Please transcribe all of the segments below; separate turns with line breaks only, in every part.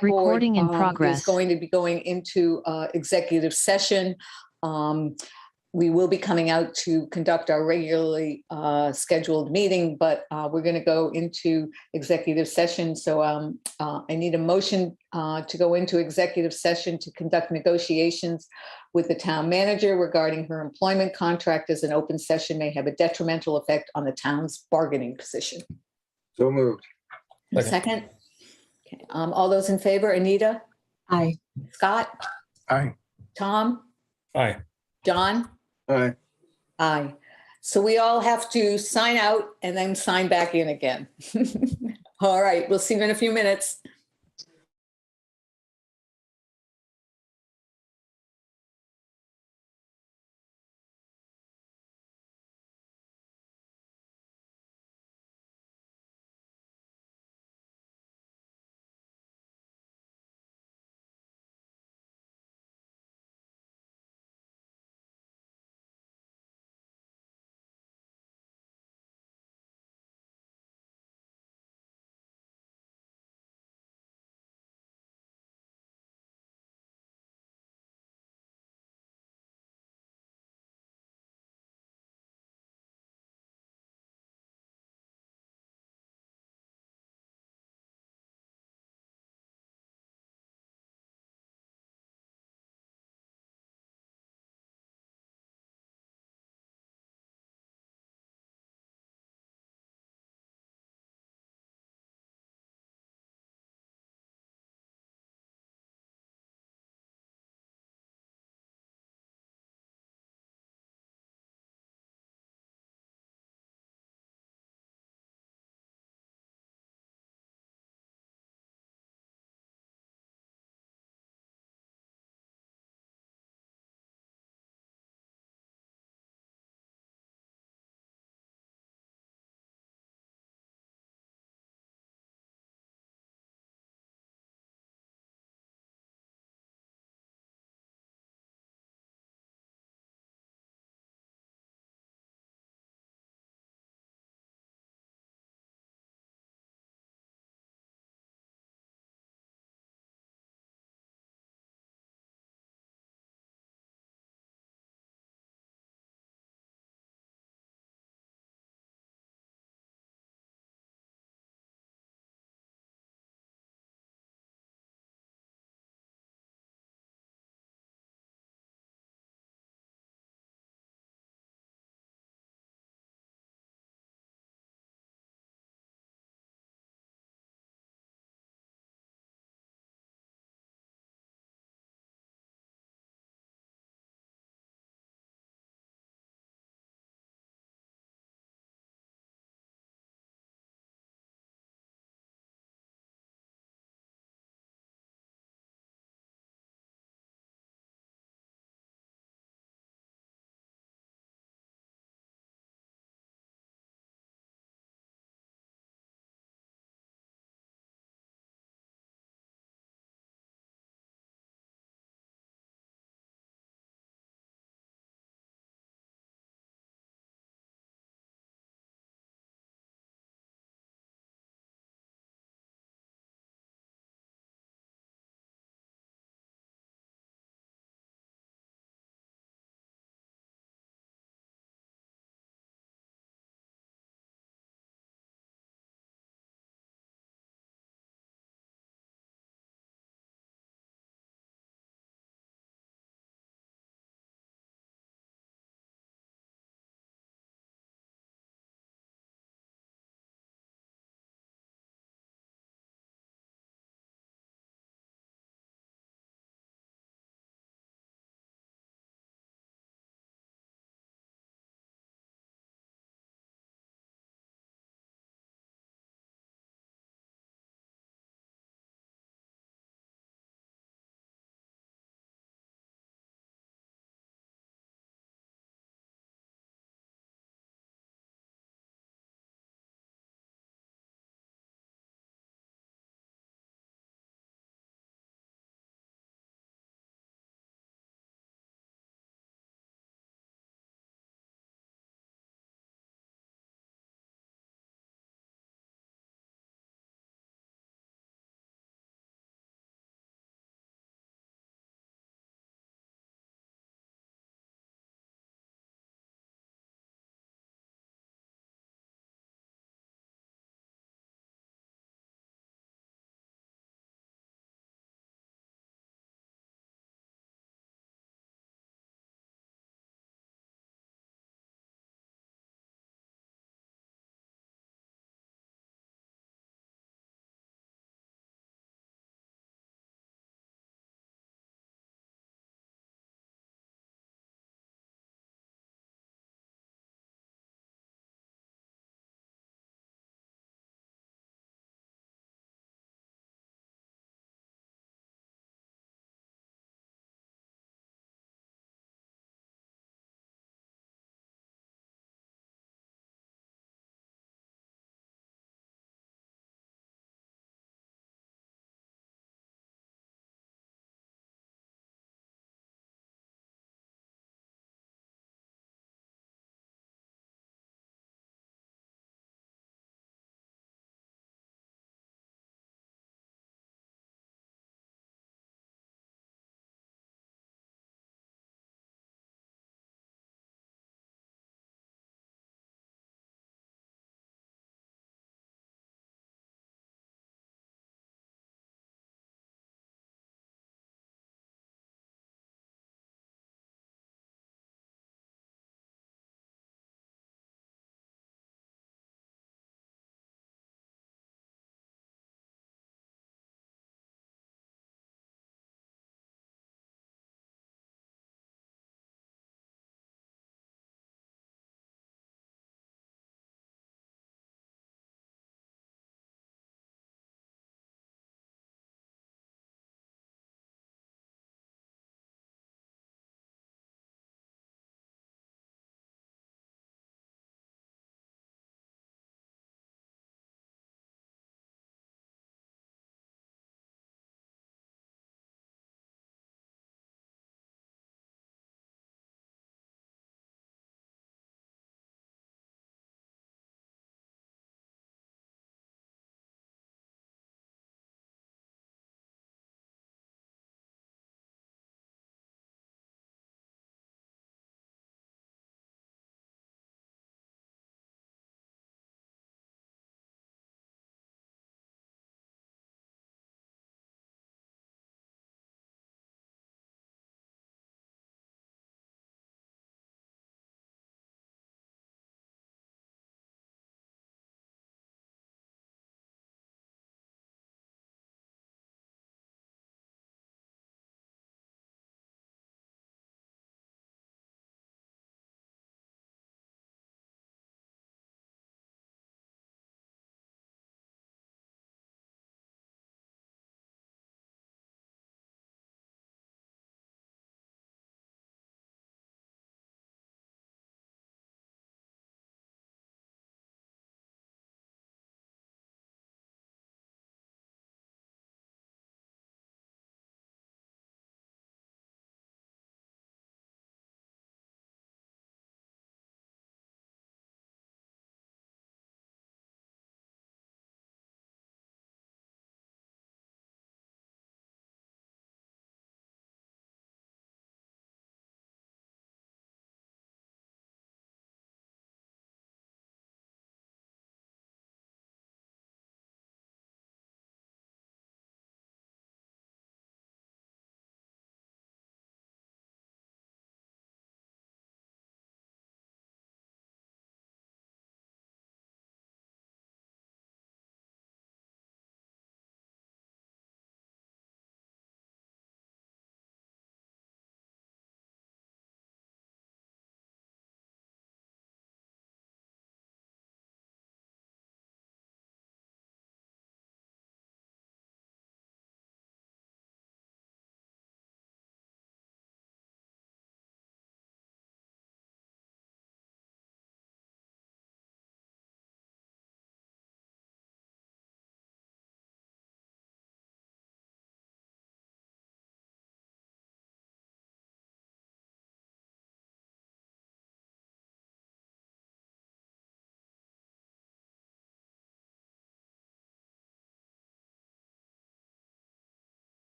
Recording in
Board,
progress.
is going to be going into executive session. We will be coming out to conduct our regularly scheduled meeting, but we're going to go into executive session. So I need a motion to go into executive session to conduct negotiations with the town manager regarding her employment contract, as an open session may have a detrimental effect on the town's bargaining position.
So moved.
Second. Okay. All those in favor? Anita?
Aye.
Scott?
Aye.
Tom?
Aye.
John?
Aye.
Aye. So we all have to sign out and then sign back in again. All right, we'll see you in a few minutes.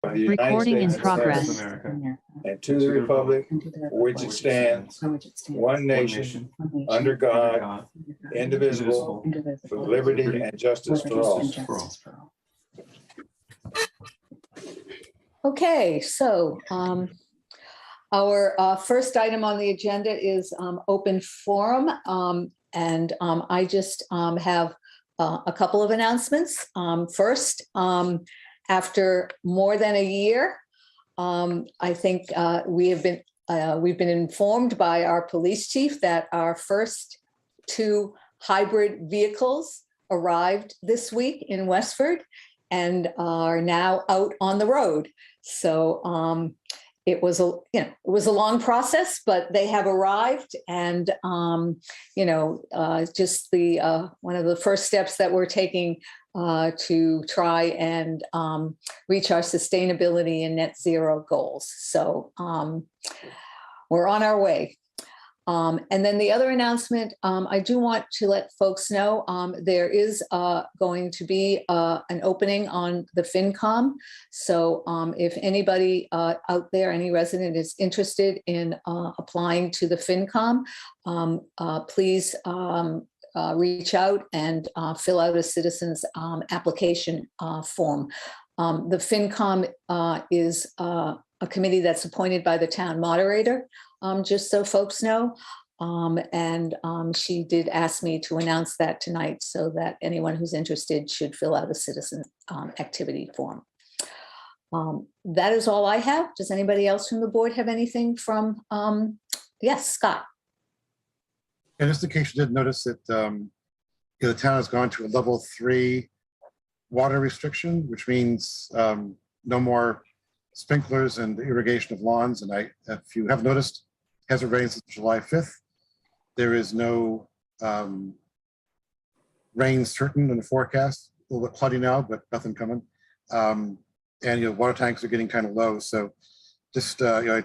of the United
Recording in
States of
progress.
America, and to the republic for which it stands, one nation, under God, indivisible, with liberty and justice for all.
Okay, so our first item on the agenda is open forum. And I just have a couple of announcements. First, after more than a year, I think we've been informed by our police chief that our first 2 hybrid vehicles arrived this week in Westford and are now out on the road. So it was a long process, but they have arrived, and just the one of the first steps that we're taking to try and reach our sustainability and net zero goals. So we're on our way. And then the other announcement, I do want to let folks know there is going to be an opening on the FinCom. So if anybody out there, any resident is interested in applying to the FinCom, please reach out and fill out a citizen's application form. The FinCom is a committee that's appointed by the town moderator, just so folks know. And she did ask me to announce that tonight so that anyone who's interested should fill out a citizen activity form. That is all I have. Does anybody else from the board have anything from, yes, Scott?
And just in case you did notice that the town has gone to a level 3 water restriction, which means no more sprinklers and irrigation of lawns. And if you have noticed, it hasn't rained since July 5th. There is no rain certain in the forecast. A little bit cloudy now, but nothing coming. And water tanks are getting kind of low. So just I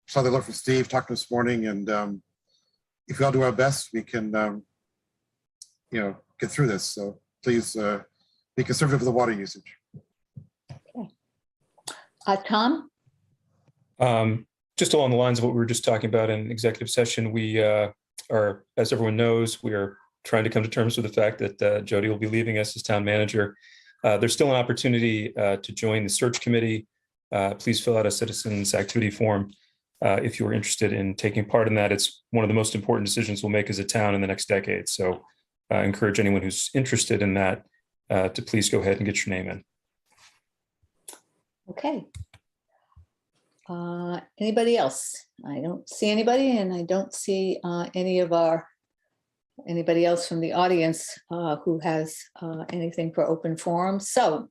saw the alert from Steve, talked to him this morning, and if we all do our best, we can get through this. So please be conservative with the water usage.
Tom?
Just along the lines of what we were just talking about in executive session, we are, as everyone knows, we are trying to come to terms with the fact that Jody will be leaving us as town manager. There's still an opportunity to join the search committee. Please fill out a citizens activity form if you are interested in taking part in that. It's one of the most important decisions we'll make as a town in the next decade. So I encourage anyone who's interested in that to please go ahead and get your name in.
Okay. Anybody else? I don't see anybody, and I don't see anybody else from the audience who has anything for open forum. So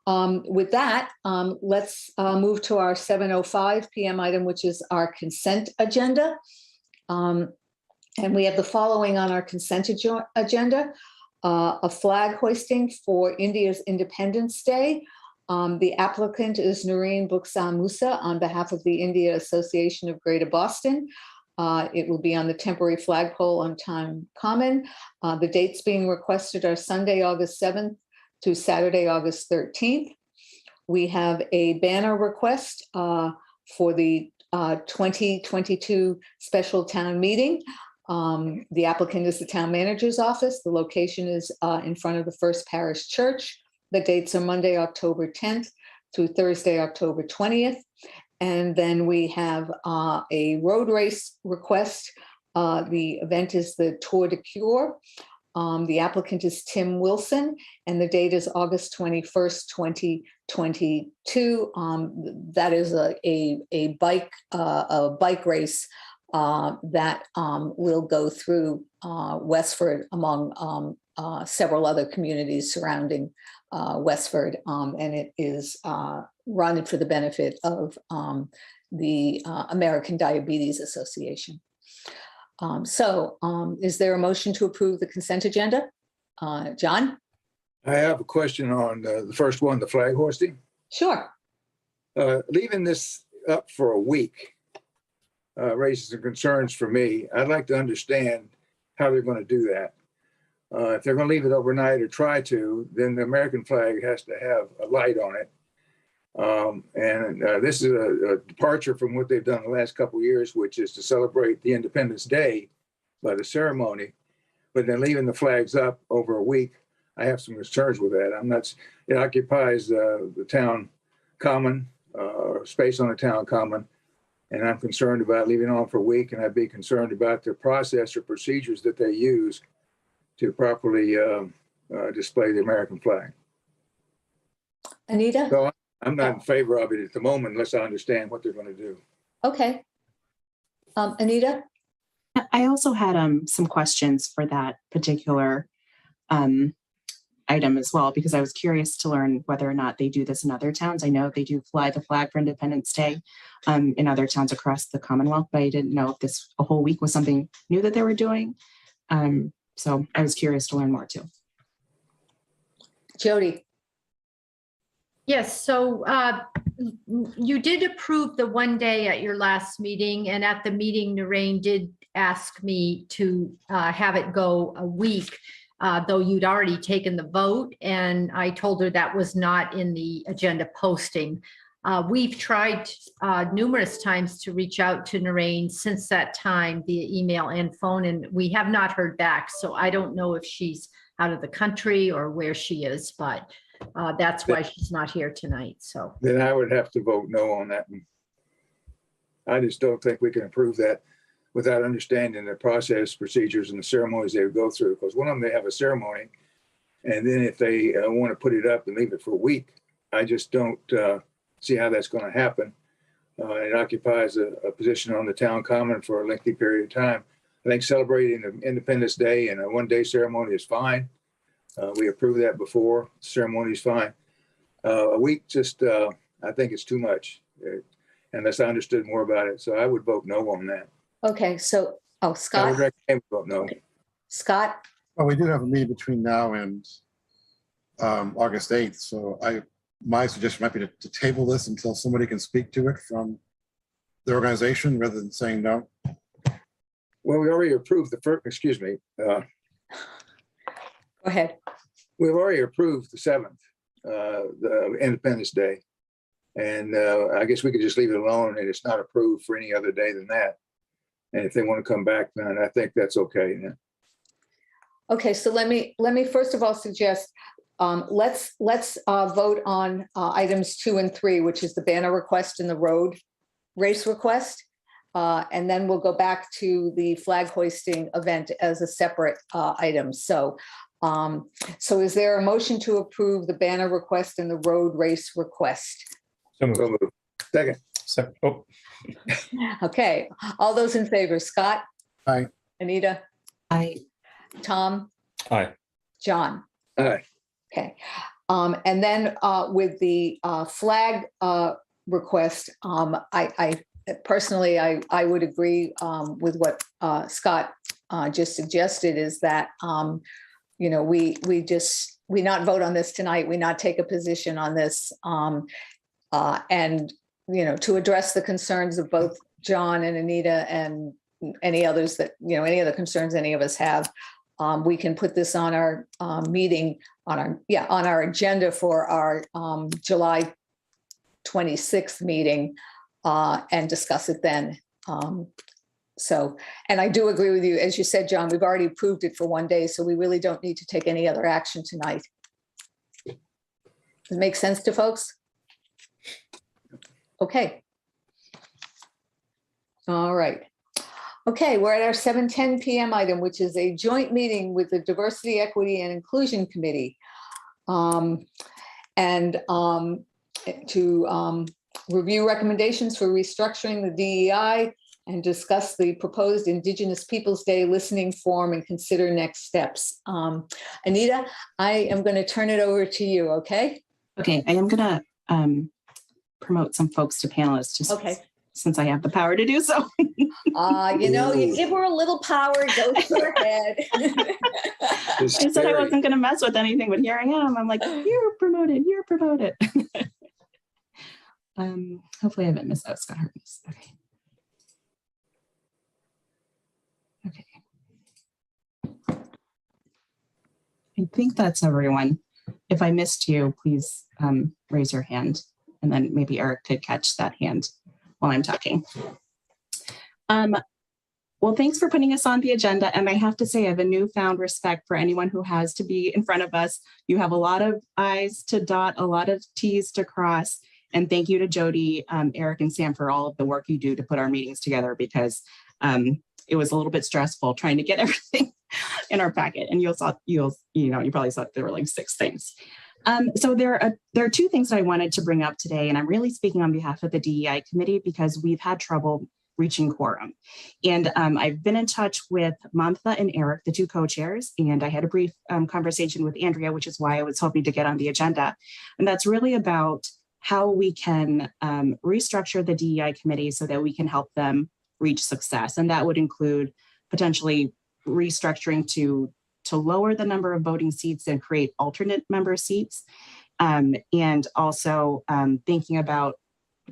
with that, let's move to our 7:05 p.m. item, which is our consent agenda. And we have the following on our consent agenda: a flag hoisting for India's Independence Day. The applicant is Noreen Buxam Musa on behalf of the India Association of Greater Boston. It will be on the temporary flagpole on Town Common. The dates being requested are Sunday, August 7th to Saturday, August 13th. We have a banner request for the 2022 special town meeting. The applicant is the town manager's office. The location is in front of the First Parish Church. The dates are Monday, October 10th to Thursday, October 20th. And then we have a road race request. The event is the Tour de Cure. The applicant is Tim Wilson, and the date is August 21st, 2022. That is a bike race that will go through Westford among several other communities surrounding Westford, and it is run for the benefit of the American Diabetes Association. Is there a motion to approve the consent agenda? John?
I have a question on the first one, the flag hoisting.
Sure.
Leaving this up for a week raises some concerns for me. I'd like to understand how they're going to do that. If they're going to leave it overnight or try to, then the American flag has to have a light on it. This is a departure from what they've done the last couple of years, which is to celebrate the Independence Day by the ceremony, but then leaving the flags up over a week. I have some concerns with that. It occupies the town common, space on the town common, and I'm concerned about leaving it on for a week, and I'd be concerned about the process or procedures that they use to properly display the American flag.
Anita?
So I'm not in favor of it at the moment unless I understand what they're going to do.
Okay. Anita?
I also had some questions for that particular item as well, because I was curious to learn whether or not they do this in other towns. I know they do fly the flag for Independence Day in other towns across the Commonwealth, but I didn't know if this a whole week was something new that they were doing. So I was curious to learn more too.
Jody?
Yes, so you did approve the 1 day at your last meeting, and at the meeting, Noreen did ask me to have it go a week, though you'd already taken the vote, and I told her that was not in the agenda posting. We've tried numerous times to reach out to Noreen since that time via email and phone, and we have not heard back. So I don't know if she's out of the country or where she is, but that's why she's not here tonight. So
Then I would have to vote no on that one. I just don't think we can approve that without understanding the process, procedures, and the ceremonies they would go through. Because one of them, they have a ceremony, and then if they want to put it up and leave it for a week, I just don't see how that's going to happen. It occupies a position on the town common for a lengthy period of time. I think celebrating the Independence Day and a 1 day ceremony is fine. We approved that before. Ceremony is fine. A week, just I think it's too much, unless I understood more about it. So I would vote no on that.
Okay, so,
I would
Scott?
recommend vote no.
Scott?
Well, we do have a meeting between now and August 8th. So my suggestion might be to table this until somebody can speak to it from the organization rather than saying no.
Well, we already approved the first, excuse me.
Go ahead.
We've already approved the 7th, the Independence Day. And I guess we could just leave it alone and it's not approved for any other day than that. And if they want to come back, then I think that's okay. Yeah.
Okay, so let me first of all suggest, let's vote on items 2 and 3, which is the banner request and the road race request. And then we'll go back to the flag hoisting event as a separate item. So is there a motion to approve the banner request and the road race request?
So moved.
So moved. Second.
Oh,
Okay, all those in favor, Scott?
Aye.
Anita? Tom?
aye.
John?
Aye.
Okay, and then with the flag request, I personally, I would agree with what Scott just suggested, is that we not vote on this tonight, we not take a position on this, and to address the concerns of both John and Anita and any others that any other concerns any of us have. We can put this on our meeting on our agenda for our July 26th meeting and discuss it then. And I do agree with you, as you said, John, we've already approved it for 1 day, so we really don't need to take any other action tonight. Does it make sense to folks? Okay. All right. Okay, we're at our 7:10 p.m. item, which is a joint meeting with the Diversity, Equity, and Inclusion Committee. To review recommendations for restructuring the DEI and discuss the proposed Indigenous Peoples Day listening form and consider next steps. Anita, I am going to turn it over to you, okay?
Okay, I am going to promote some folks to panelists just since I have the power to do so.
You give her a little power, go to her head.
I said I wasn't going to mess with anything, but here I am. I'm like, you're promoted, you're promoted. Hopefully I haven't missed out Scott Hartness. Okay. I think that's everyone. If I missed you, please raise your hand. And then maybe Eric could catch that hand while I'm talking. Well, thanks for putting us on the agenda. And I have to say, I have a newfound respect for anyone who has to be in front of us. You have a lot of I's to dot, a lot of T's to cross. And thank you to Jody, Eric, and Sam for all of the work you do to put our meetings together, because it was a little bit stressful trying to get everything in our packet. And you probably thought there were like 6 things. So there are 2 things that I wanted to bring up today, and I'm really speaking on behalf of the DEI committee because we've had trouble reaching quorum. And I've been in touch with Mamta and Eric, the 2 co-chairs, and I had a brief conversation with Andrea, which is why I was hoping to get on the agenda. And that's really about how we can restructure the DEI committee so that we can help them reach success. And that would include potentially restructuring to lower the number of voting seats and create alternate member seats. And also thinking about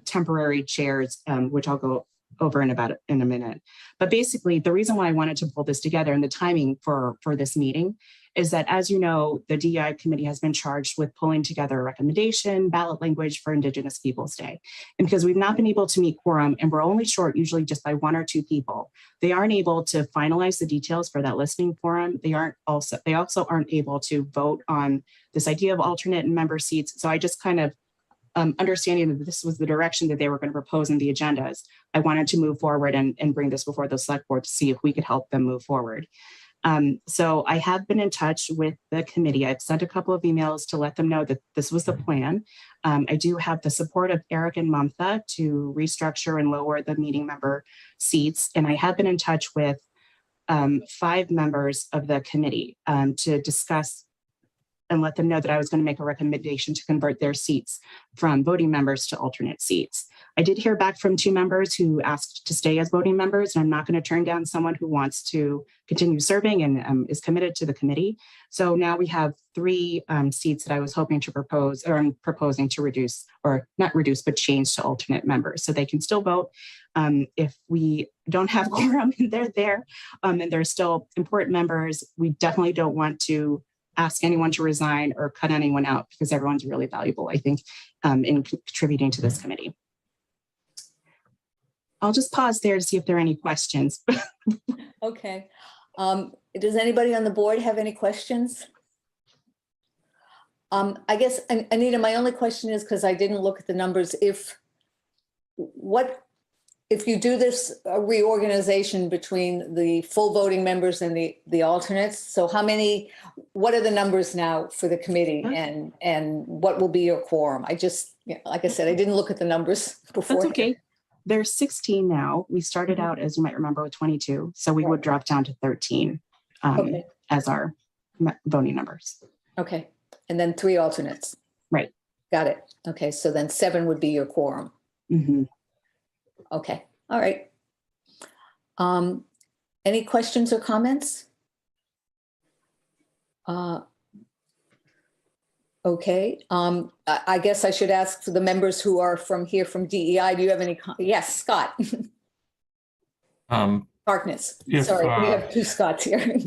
temporary chairs, which I'll go over in a minute. But basically, the reason why I wanted to pull this together and the timing for this meeting is that, as you know, the DEI committee has been charged with pulling together a recommendation, ballot language for Indigenous Peoples Day. And because we've not been able to meet quorum, and we're only short usually just by 1 or 2 people, they aren't able to finalize the details for that listening forum. They also aren't able to vote on this idea of alternate and member seats. So I just kind of understanding that this was the direction that they were going to propose in the agendas, I wanted to move forward and bring this before the select board to see if we could help them move forward. So I have been in touch with the committee. I've sent a couple of emails to let them know that this was the plan. I do have the support of Eric and Mamta to restructure and lower the meeting member seats. And I have been in touch with 5 members of the committee to discuss and let them know that I was going to make a recommendation to convert their seats from voting members to alternate seats. I did hear back from 2 members who asked to stay as voting members, and I'm not going to turn down someone who wants to continue serving and is committed to the committee. So now we have 3 seats that I was hoping to propose, or I'm proposing to reduce, or not reduce, but change to alternate members. So they can still vote if we don't have quorum and they're there, and they're still important members. We definitely don't want to ask anyone to resign or cut anyone out, because everyone's really valuable, I think, in contributing to this committee. I'll just pause there to see if there are any questions.
Okay. Does anybody on the board have any questions? I guess, Anita, my only question is, because I didn't look at the numbers, if you do this reorganization between the full voting members and the alternates, so what are the numbers now for the committee, and what will be your quorum? I just, like I said, I didn't look at the numbers before.
That's okay. There's 16 now. We started out, as you might remember, with 22. So we would drop down to 13 as our voting numbers. Okay.
And then 3 alternates.
Right.
Got it. Okay. So then 7 would be your quorum.
Mm-hmm.
Okay. All right. Any questions or comments? Okay. I guess I should ask for the members who are from DEI. Do you have any? Yes, Scott. Harkness. Sorry, we have 2 Scotts here.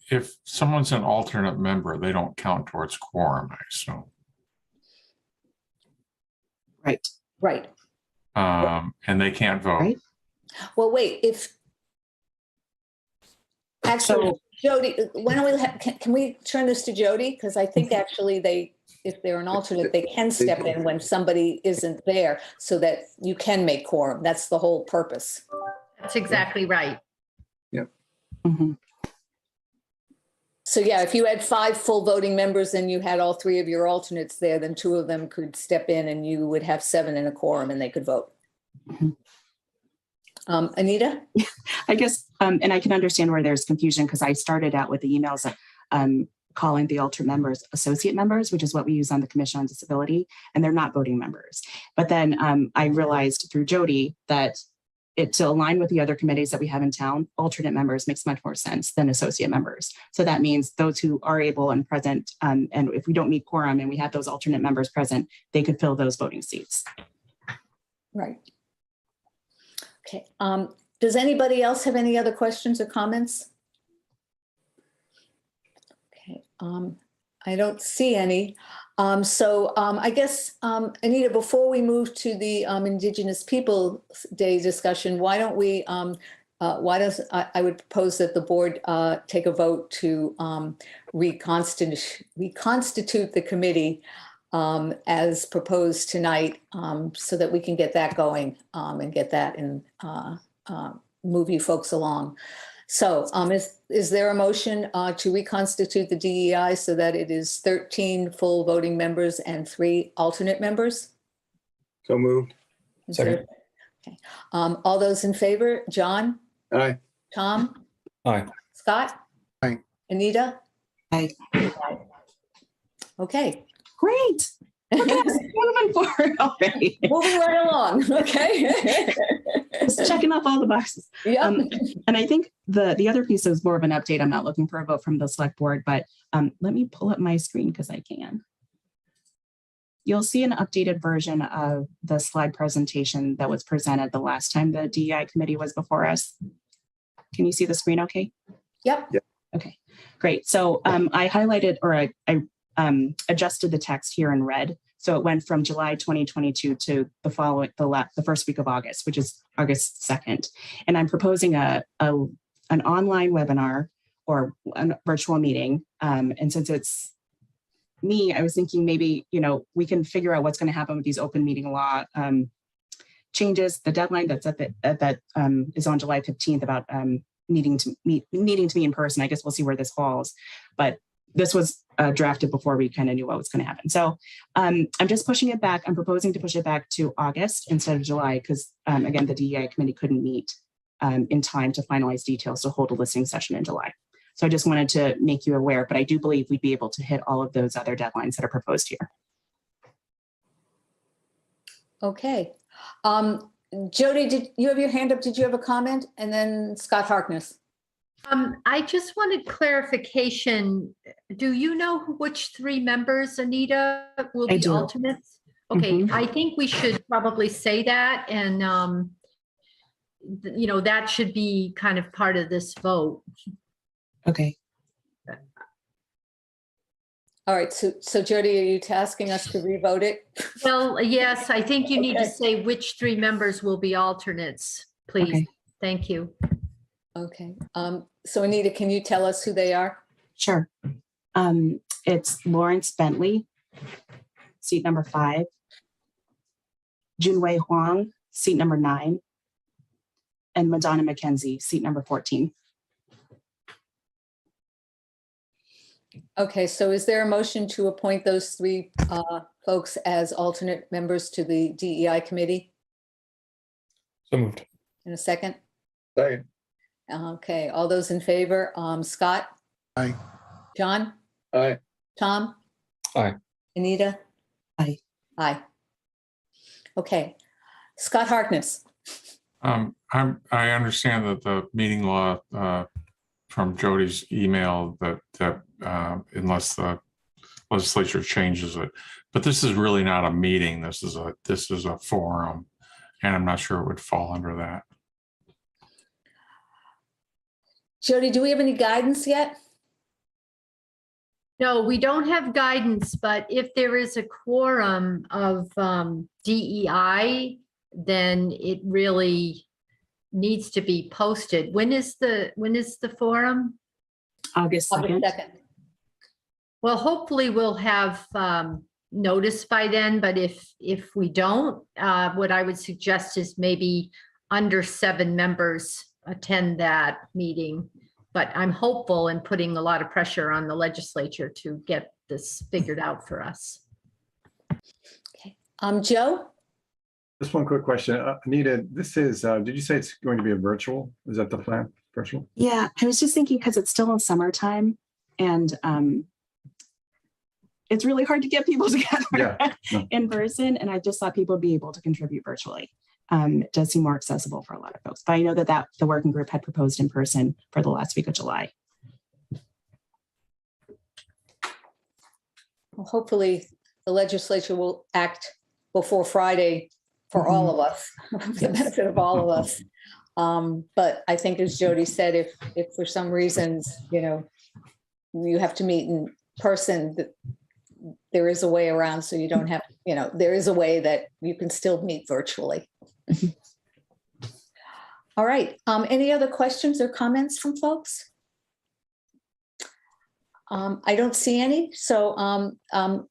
If someone's an alternate member, they don't count towards quorum, I assume.
Right.
Right.
And they can't vote.
Right.
Well, wait. Actually, Jody, when do can we turn this to Jody? Because I think actually if they're an alternate, they can step in when somebody isn't there, so that you can make quorum. That's the whole purpose.
That's exactly right.
Yep.
Mm-hmm.
So yeah, if you had 5 full voting members and you had all 3 of your alternates there, then 2 of them could step in and you would have 7 in a quorum and they could vote.
Mm-hmm.
Anita?
I guess, and I can understand where there's confusion, because I started out with the emails calling the alternate members associate members, which is what we use on the Commission on Disability, and they're not voting members. But then I realized through Jody that to align with the other committees that we have in town, alternate members makes much more sense than associate members. So that means those who are able and present, and if we don't meet quorum and we have those alternate members present, they could fill those voting seats.
Right. Okay. Does anybody else have any other questions or comments? Okay. I don't see any. So I guess, Anita, before we move to the Indigenous People Day discussion, why don't we, I would propose that the board take a vote to reconstitute the committee as proposed tonight, so that we can get that going and get that and move you folks along. So is there a motion to reconstitute the DEI so that it is 13 full voting members and 3 alternate members?
So moved.
Is there- Okay. All those in favor? John?
Aye.
Tom?
Aye.
Scott?
Aye.
Anita?
Aye.
Okay.
Great. Look at us moving forward already.
Moving right along, okay?
Just checking off all the boxes.
Yeah.
And I think the other piece is more of an update. I'm not looking for a vote from the select board, but let me pull up my screen because I can. You'll see an updated version of the slide presentation that was presented the last time the DEI committee was before us. Can you see the screen okay?
Yep.
Okay, great. So I highlighted, or I adjusted the text here in red. So it went from July 2022 to the first week of August, which is August 2nd. And I'm proposing an online webinar or a virtual meeting. And since it's me, I was thinking maybe, we can figure out what's going to happen with these open meeting law changes. The deadline that's is on July 15th about needing to be in person. I guess we'll see where this falls. But this was drafted before we kind of knew what was going to happen. So I'm just pushing it back. I'm proposing to push it back to August instead of July because, again, the DEI committee couldn't meet in time to finalize details to hold a listening session in July. So I just wanted to make you aware, but I do believe we'd be able to hit all of those other deadlines that are proposed here.
Okay. Jody, did you have your hand up? Did you have a comment? And then Scott Harkness.
I just wanted clarification. Do you know which 3 members, Anita, will
I
be
do.
alternates? Okay,
Mhm.
I think we should probably say that, and that should be kind of part of this vote.
Okay.
All right. So Jody, are you tasking us to revote it?
Well, yes, I think you need to
Okay.
say which 3 members will be alternates, please.
Okay.
Thank you.
Okay. So Anita, can you tell us who they are?
Sure. It's Lawrence Bentley, seat number 5. Junwei Huang, seat number 9. And Madonna McKenzie, seat number 14.
Okay. So is there a motion to appoint those 3 folks as alternate members to the DEI committee?
So moved.
In a second?
Second.
Okay. All those in favor? Scott?
Aye.
John?
Aye.
Tom?
Aye.
Anita?
Aye.
Aye. Okay. Scott Harkness.
I understand that the meeting law from Jody's email that unless the legislature changes it, but this is really not a meeting. This is a forum, and I'm not sure it would fall under that.
Jody, do we have any guidance yet?
No, we don't have guidance, but if there is a quorum of DEI, then it really needs to be posted. When is the forum?
August 2nd.
Well, hopefully we'll have notice by then, but if we don't, what I would suggest is maybe under 7 members attend that meeting. But I'm hopeful and putting a lot of pressure on the legislature to get this figured out for us.
Okay. Joe?
Just one quick question. Anita, this is, did you say it's going to be a virtual? Is that the plan? Virtual?
Yeah, I was just thinking because it's still in summertime and it's really hard to get people together
Yeah.
in person. And I just thought people would be able to contribute virtually. It does seem more accessible for a lot of folks. But I know that the working group had proposed in person for the last week of July.
Well, hopefully the legislature will act before Friday for all of us, for the benefit of all of us. But I think as Jody said, if for some reasons, you have to meet in person, there is a way around, so you don't have, there is a way that you can still meet virtually. All right, any other questions or comments from folks? I don't see any, so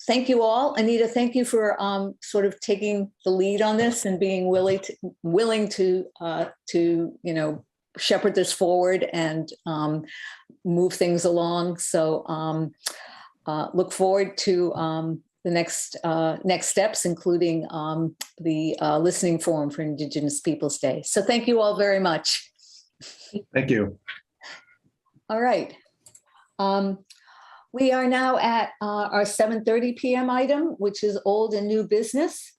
thank you all. Anita, thank you for sort of taking the lead on this and being willing to shepherd this forward and move things along. So look forward to the next steps, including the listening forum for Indigenous Peoples Day. So thank you all very much.
Thank you.
All right. We are now at our 7:30 p.m. item, which is old and new business.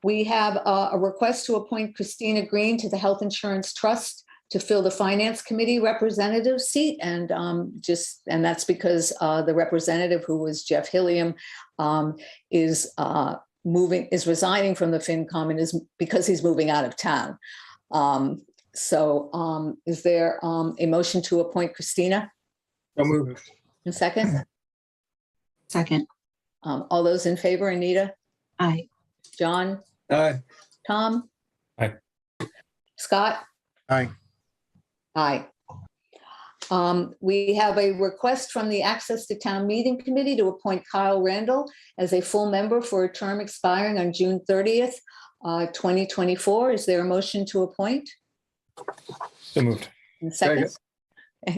We have a request to appoint Christina Green to the Health Insurance Trust to fill the Finance Committee representative seat. And that's because the representative, who was Jeff Hilliam, is resigning from the FinCom, and because he's moving out of town. So is there a motion to appoint Christina?
So moved.
A second?
Second.
All those in favor, Anita?
Aye.
John?
Aye.
Tom?
Aye.
Scott?
Aye.
Aye. We have a request from the Access to Town Meeting Committee to appoint Kyle Randall as a full member for a term expiring on June 30th, 2024. Is there a motion to appoint?
So moved.
And second?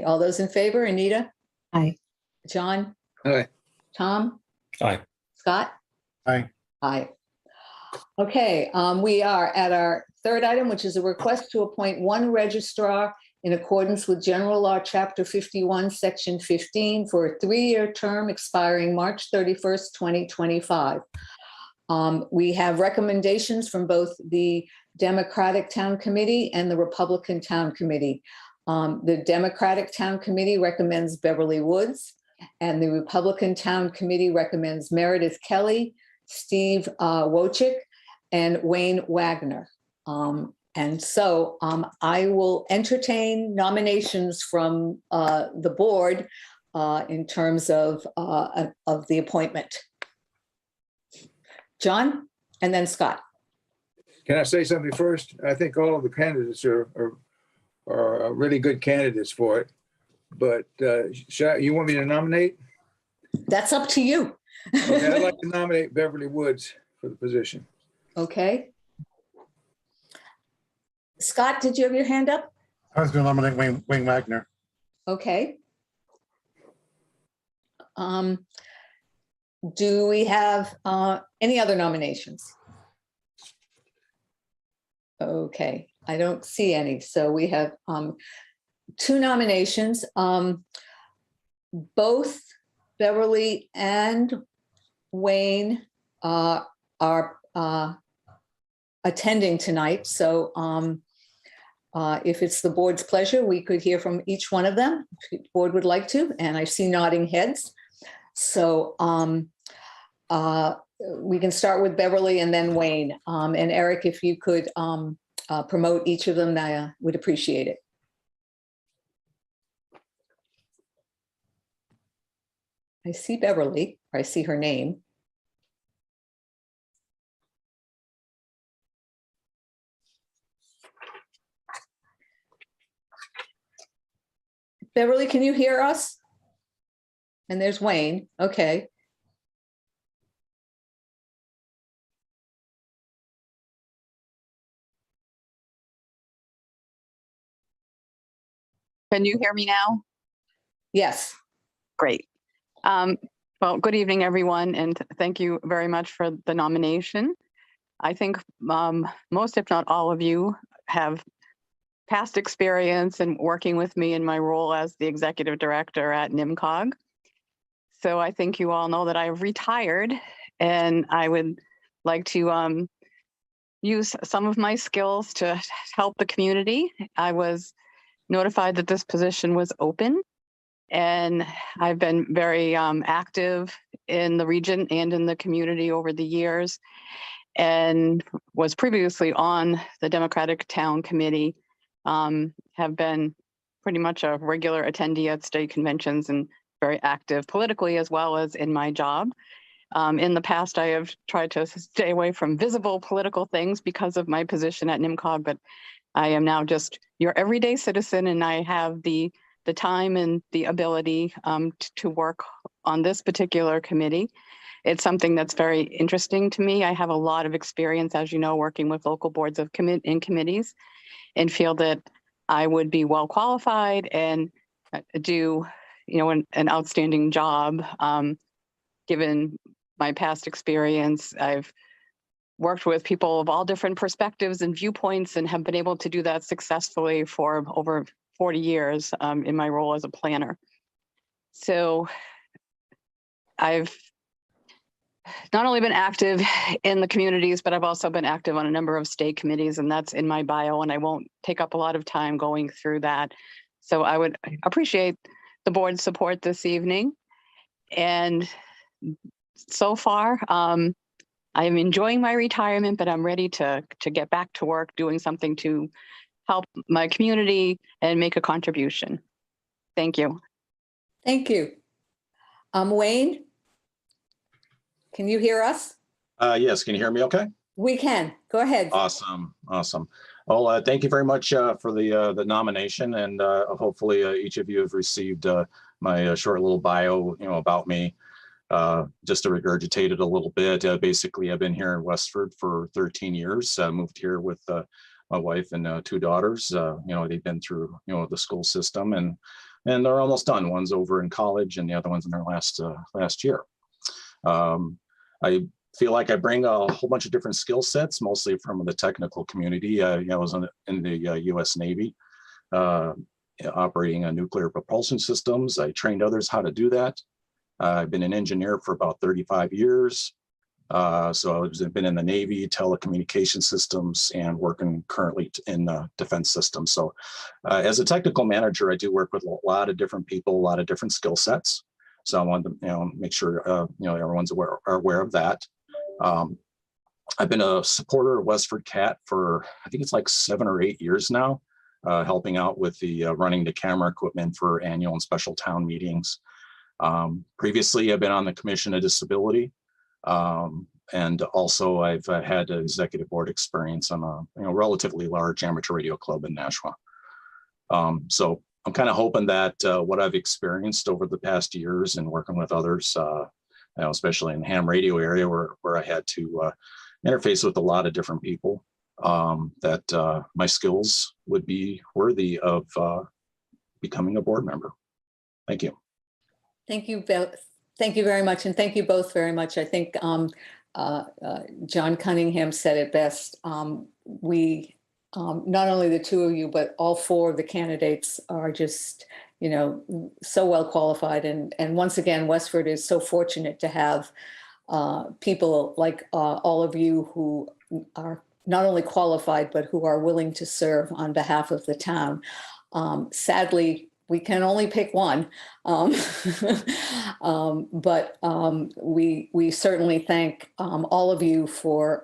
All those in favor, Anita?
Aye.
John?
Aye.
Tom?
Aye.
Scott?
Aye.
Aye. Okay, we are at our third item, which is a request to appoint one registrar in accordance with General Law, Chapter 51, Section 15, for a 3-year term expiring March 31st, 2025. We have recommendations from both the Democratic Town Committee and the Republican Town Committee. The Democratic Town Committee recommends Beverly Woods, and the Republican Town Committee recommends Meredith Kelly, Steve Wojcik, and Wayne Wagner. And so I will entertain nominations from the board in terms of the appointment. John, and then Scott.
Can I say something first? I think all of the candidates are really good candidates for it. But you want me to nominate?
That's up to you.
Okay, I'd like to nominate Beverly Woods for the position.
Okay. Scott, did you have your hand up?
I was going to nominate Wayne Wagner.
Okay. Do we have any other nominations? Okay, I don't see any. So we have 2 nominations. Both Beverly and Wayne are attending tonight. So if it's the board's pleasure, we could hear from each one of them if the board would like to, and I see nodding heads. So we can start with Beverly and then Wayne. And Eric, if you could promote each of them, I would appreciate it. I see Beverly, or I see her name. Beverly, can you hear us? And there's Wayne. Okay.
Can you hear me now?
Yes.
Great. Well, good evening, everyone, and thank you very much for the nomination. I think most, if not all of you, have past experience in working with me in my role as the executive director at NIMCOG. So I think you all know that I've retired, and I would like to use some of my skills to help the community. I was notified that this position was open, and I've been very active in the region and in the community over the years, and was previously on the Democratic Town Committee, have been pretty much a regular attendee at state conventions and very active politically as well as in my job. In the past, I have tried to stay away from visible political things because of my position at NIMCOG, but I am now just your everyday citizen, and I have the time and the ability to work on this particular committee. It's something that's very interesting to me. I have a lot of experience, as you know, working with local boards of committees, and feel that I would be well qualified and do, an outstanding job. Given my past experience, I've worked with people of all different perspectives and viewpoints and have been able to do that successfully for over 40 years in my role as a planner. So I've not only been active in the communities, but I've also been active on a number of state committees, and that's in my bio, and I won't take up a lot of time going through that. So I would appreciate the board's support this evening. And so far, I'm enjoying my retirement, but I'm ready to get back to work doing something to help my community and make a contribution. Thank you.
Thank you. Wayne, can you hear us?
Yes, can you hear me okay?
We can. Go ahead.
Awesome. Well, thank you very much for the nomination, and hopefully each of you have received my short little bio, about me. Just to regurgitate it a little bit, basically I've been here in Westford for 13 years. Moved here with my wife and 2 daughters. They've been through the school system, and they're almost done. One's over in college, and the other one's in their last year. I feel like I bring a whole bunch of different skill sets, mostly from the technical community. I was in the U.S. Navy, operating nuclear propulsion systems. I trained others how to do that. I've been an engineer for about 35 years. So I've been in the Navy, telecommunication systems, and working currently in defense systems. So as a technical manager, I do work with a lot of different people, a lot of different skill sets. So I wanted to make sure everyone's aware of that. I've been a supporter of WestfordCAT for, I think it's like 7 or 8 years now, helping out with the running the camera equipment for annual and special town meetings. Previously, I've been on the Commission of Disability, and also I've had executive board experience on a relatively large amateur radio club in Nashua. So I'm kind of hoping that what I've experienced over the past years and working with others, especially in the ham radio area where I had to interface with a lot of different people, that my skills would be worthy of becoming a board member. Thank you.
Thank you, Bill. Thank you very much. And thank you both very much. I think John Cunningham said it best. We, not only the 2 of you, but all 4 of the candidates are just, so well qualified. And once again, Westford is so fortunate to have people like all of you who are not only qualified, but who are willing to serve on behalf of the town. Sadly, we can only pick one, but we certainly thank all of you for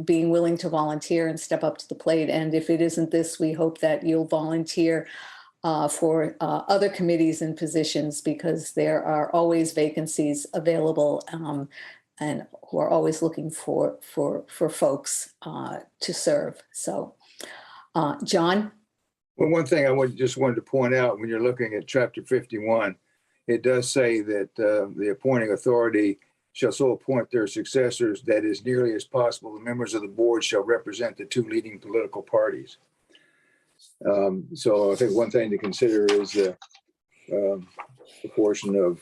being willing to volunteer and step up to the plate. And if it isn't this, we hope that you'll volunteer for other committees and positions, because there are always vacancies available, and who are always looking for folks to serve. So, John?
Well, one thing I just wanted to point out, when you're looking at Chapter 51, it does say that the appointing authority shall so appoint their successors that as nearly as possible the members of the board shall represent the 2 leading political parties. So I think one thing to consider is the proportion of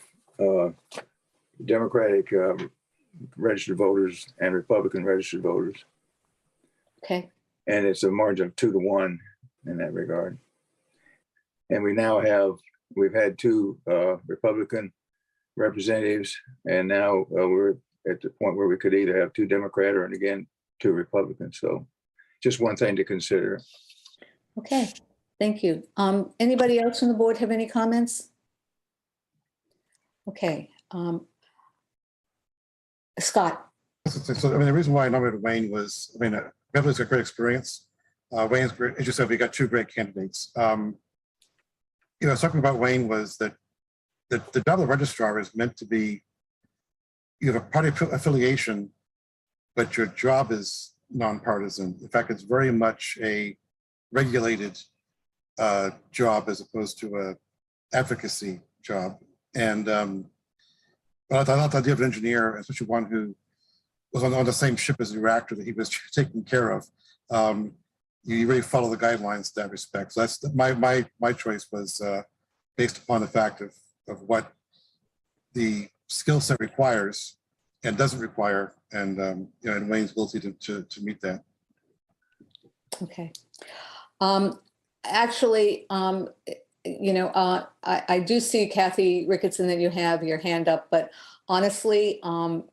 Democratic registered voters and Republican registered voters.
Okay.
And it's a margin of 2 to 1 in that regard. And we've had 2 Republican representatives, and now we're at the point where we could either have 2 Democrat or, and again, 2 Republicans. So just one thing to consider.
Okay, thank you. Anybody else on the board have any comments? Okay, Scott.
So, the reason why I nominated Wayne was, Beverly's got great experience. Wayne's great. As you said, we got 2 great candidates. I was talking about, Wayne, was that the job of the registrar is meant to be, you have a party affiliation, but your job is nonpartisan. In fact, it's very much a regulated job as opposed to a advocacy job. And but I thought the idea of an engineer, especially one who was on the same ship as the reactor that he was taking care of, you really follow the guidelines in that respect. So that's my choice was based upon the fact of what the skill set requires and doesn't require, and and Wayne's ability to meet that.
Okay. Actually, I do see, Kathy Ricketson, that you have your hand up, but honestly,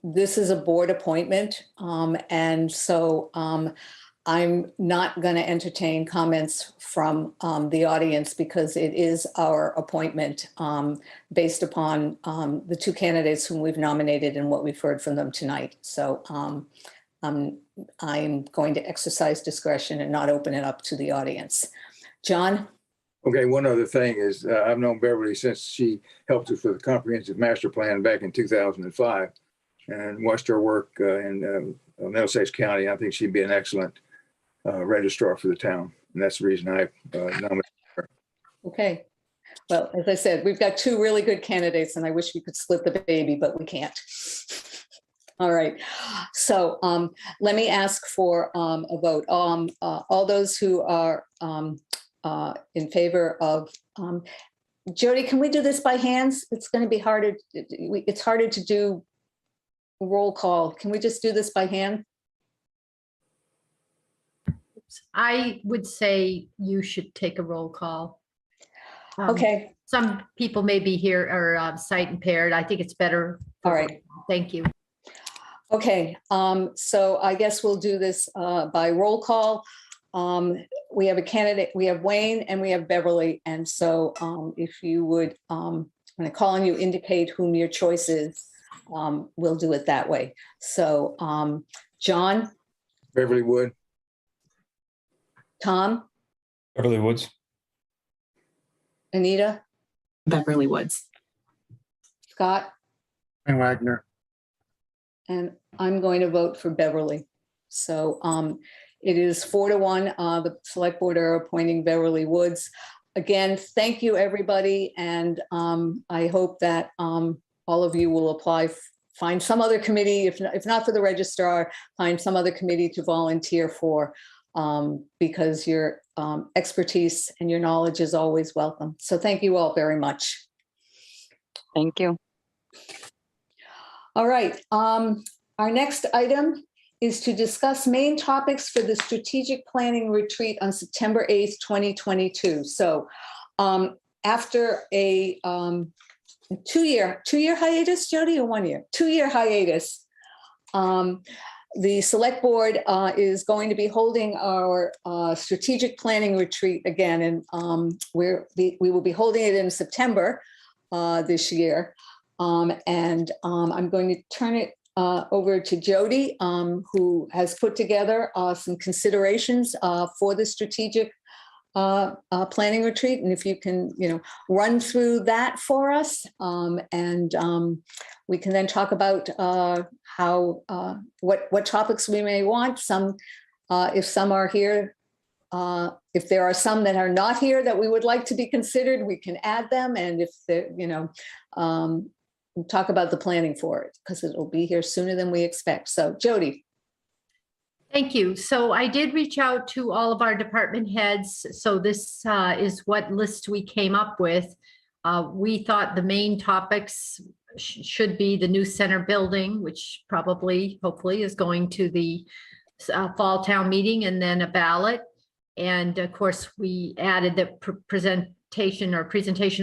this is a board appointment. And so I'm not going to entertain comments from the audience because it is our appointment based upon the two candidates whom we've nominated and what we've heard from them tonight. So I'm going to exercise discretion and not open it up to the audience. John?
Okay, one other thing is I've known Beverly since she helped us with the comprehensive master plan back in 2005 and watched her work in Middlesex County. I think she'd be an excellent registrar for the town. And that's the reason I nominated her.
Okay. Well, as I said, we've got two really good candidates and I wish we could split the baby, but we can't. All right. So let me ask for a vote. All those who are in favor of, Jody, can we do this by hands? It's going to be harder. It's harder to do roll call. Can we just do this by hand?
I would say you should take a roll call.
Okay.
Some people may be here or sight impaired. I think it's better.
All right.
Thank you.
Okay. So I guess we'll do this by roll call. We have a candidate, we have Wayne and we have Beverly. And so if you would, when I call on you, indicate whom your choice is, we'll do it that way. So John?
Beverly Wood.
Tom?
Beverly Woods.
Anita?
Beverly Woods.
Scott?
Wayne Wagner.
And I'm going to vote for Beverly. So it is 4-1. The select board are appointing Beverly Woods. Again, thank you, everybody. And I hope that all of you will apply, find some other committee, if not for the registrar, find some other committee to volunteer for, because your expertise and your knowledge is always welcome. So thank you all very much.
Thank you.
All right. Our next item is to discuss main topics for the strategic planning retreat on September 8th, 2022. So after a two-year hiatus, Jody, or 1 year? 2-year hiatus, the select board is going to be holding our strategic planning retreat again. And we will be holding it in September this year. And I'm going to turn it over to Jody, who has put together some considerations for the strategic planning retreat. And if you can, run through that for us, and we can then talk about how what topics we may want. Some, if some are here, if there are some that are not here that we would like to be considered, we can add them. And if they're, talk about the planning for it, because it will be here sooner than we expect. So Jody.
Thank you. So I did reach out to all of our department heads. So this is what list we came up with. We thought the main topics should be the new center building, which probably, hopefully, is going to the fall town meeting, and then a ballot. And of course, we added the presentation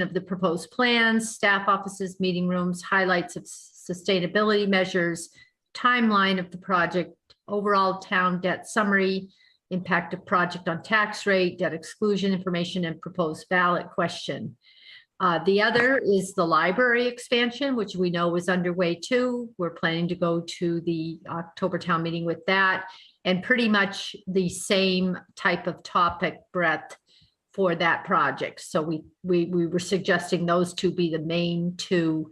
of the proposed plans, staff offices, meeting rooms, highlights of sustainability measures, timeline of the project, overall town debt summary, impact of project on tax rate, debt exclusion information, and proposed ballot question. The other is the library expansion, which we know is underway too. We're planning to go to the October town meeting with that, and pretty much the same type of topic breadth for that project. So we were suggesting those two be the main two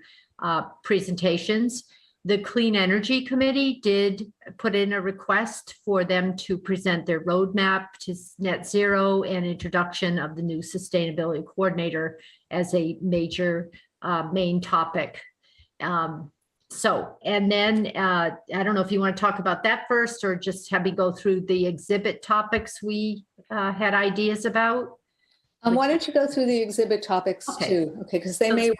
presentations. The Clean Energy Committee did put in a request for them to present their roadmap to net zero and introduction of the new sustainability coordinator as a major main topic. And then I don't know if you want to talk about that first or just have me go through the exhibit topics we had ideas about.
Why don't you go through the exhibit topics too? Okay, because they may,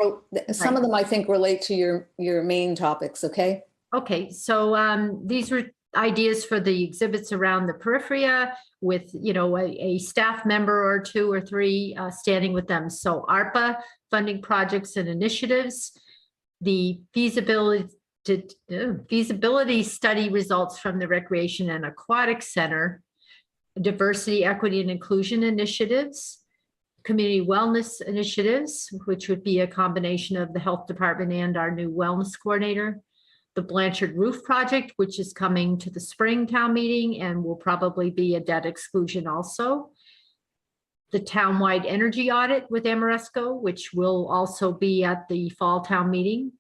some of them I think relate to your main topics, okay?
Okay, so these were ideas for the exhibits around the periphery with, a staff member or two or three standing with them. So ARPA funding projects and initiatives, the feasibility study results from the Recreation and Aquatic Center, diversity, equity, and inclusion initiatives, community wellness initiatives, which would be a combination of the health department and our new wellness coordinator, the Blanchard Roof Project, which is coming to the spring town meeting and will probably be a debt exclusion also, the townwide energy audit with Amoresco, which will also be at the fall town meeting,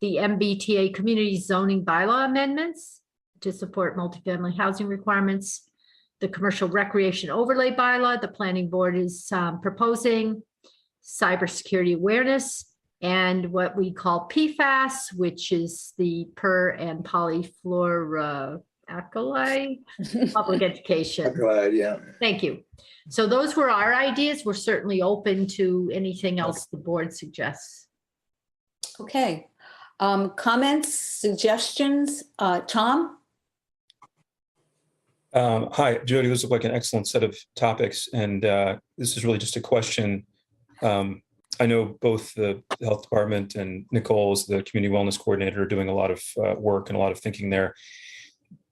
the MBTA community zoning bylaw amendments to support multifamily housing requirements, the commercial recreation overlay bylaw, the planning board is proposing, cybersecurity awareness, and what we call PFAS, which is the per and polyfluoroalkyl public education.
Glad, yeah.
Thank you. So those were our ideas. We're certainly open to anything else the board suggests.
Okay. Comments, suggestions? Tom?
Hi, Jody. Those look like an excellent set of topics, and this is really just a question. I know both the health department and Nicole, as the community wellness coordinator, are doing a lot of work and a lot of thinking there.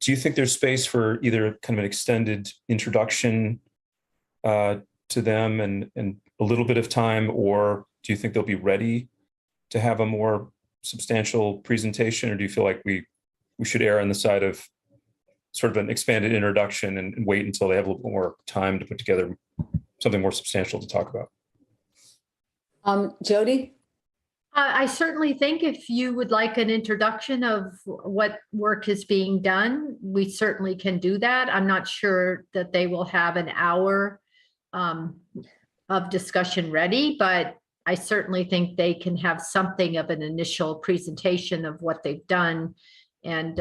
Do you think there's space for either kind of an extended introduction to them and a little bit of time, or do you think they'll be ready to have a more substantial presentation, or do you feel like we should err on the side of sort of an expanded introduction and wait until they have a little more time to put together something more substantial to talk about?
Jody?
I certainly think if you would like an introduction of what work is being done, we certainly can do that. I'm not sure that they will have an hour of discussion ready, but I certainly think they can have something of an initial presentation of what they've done and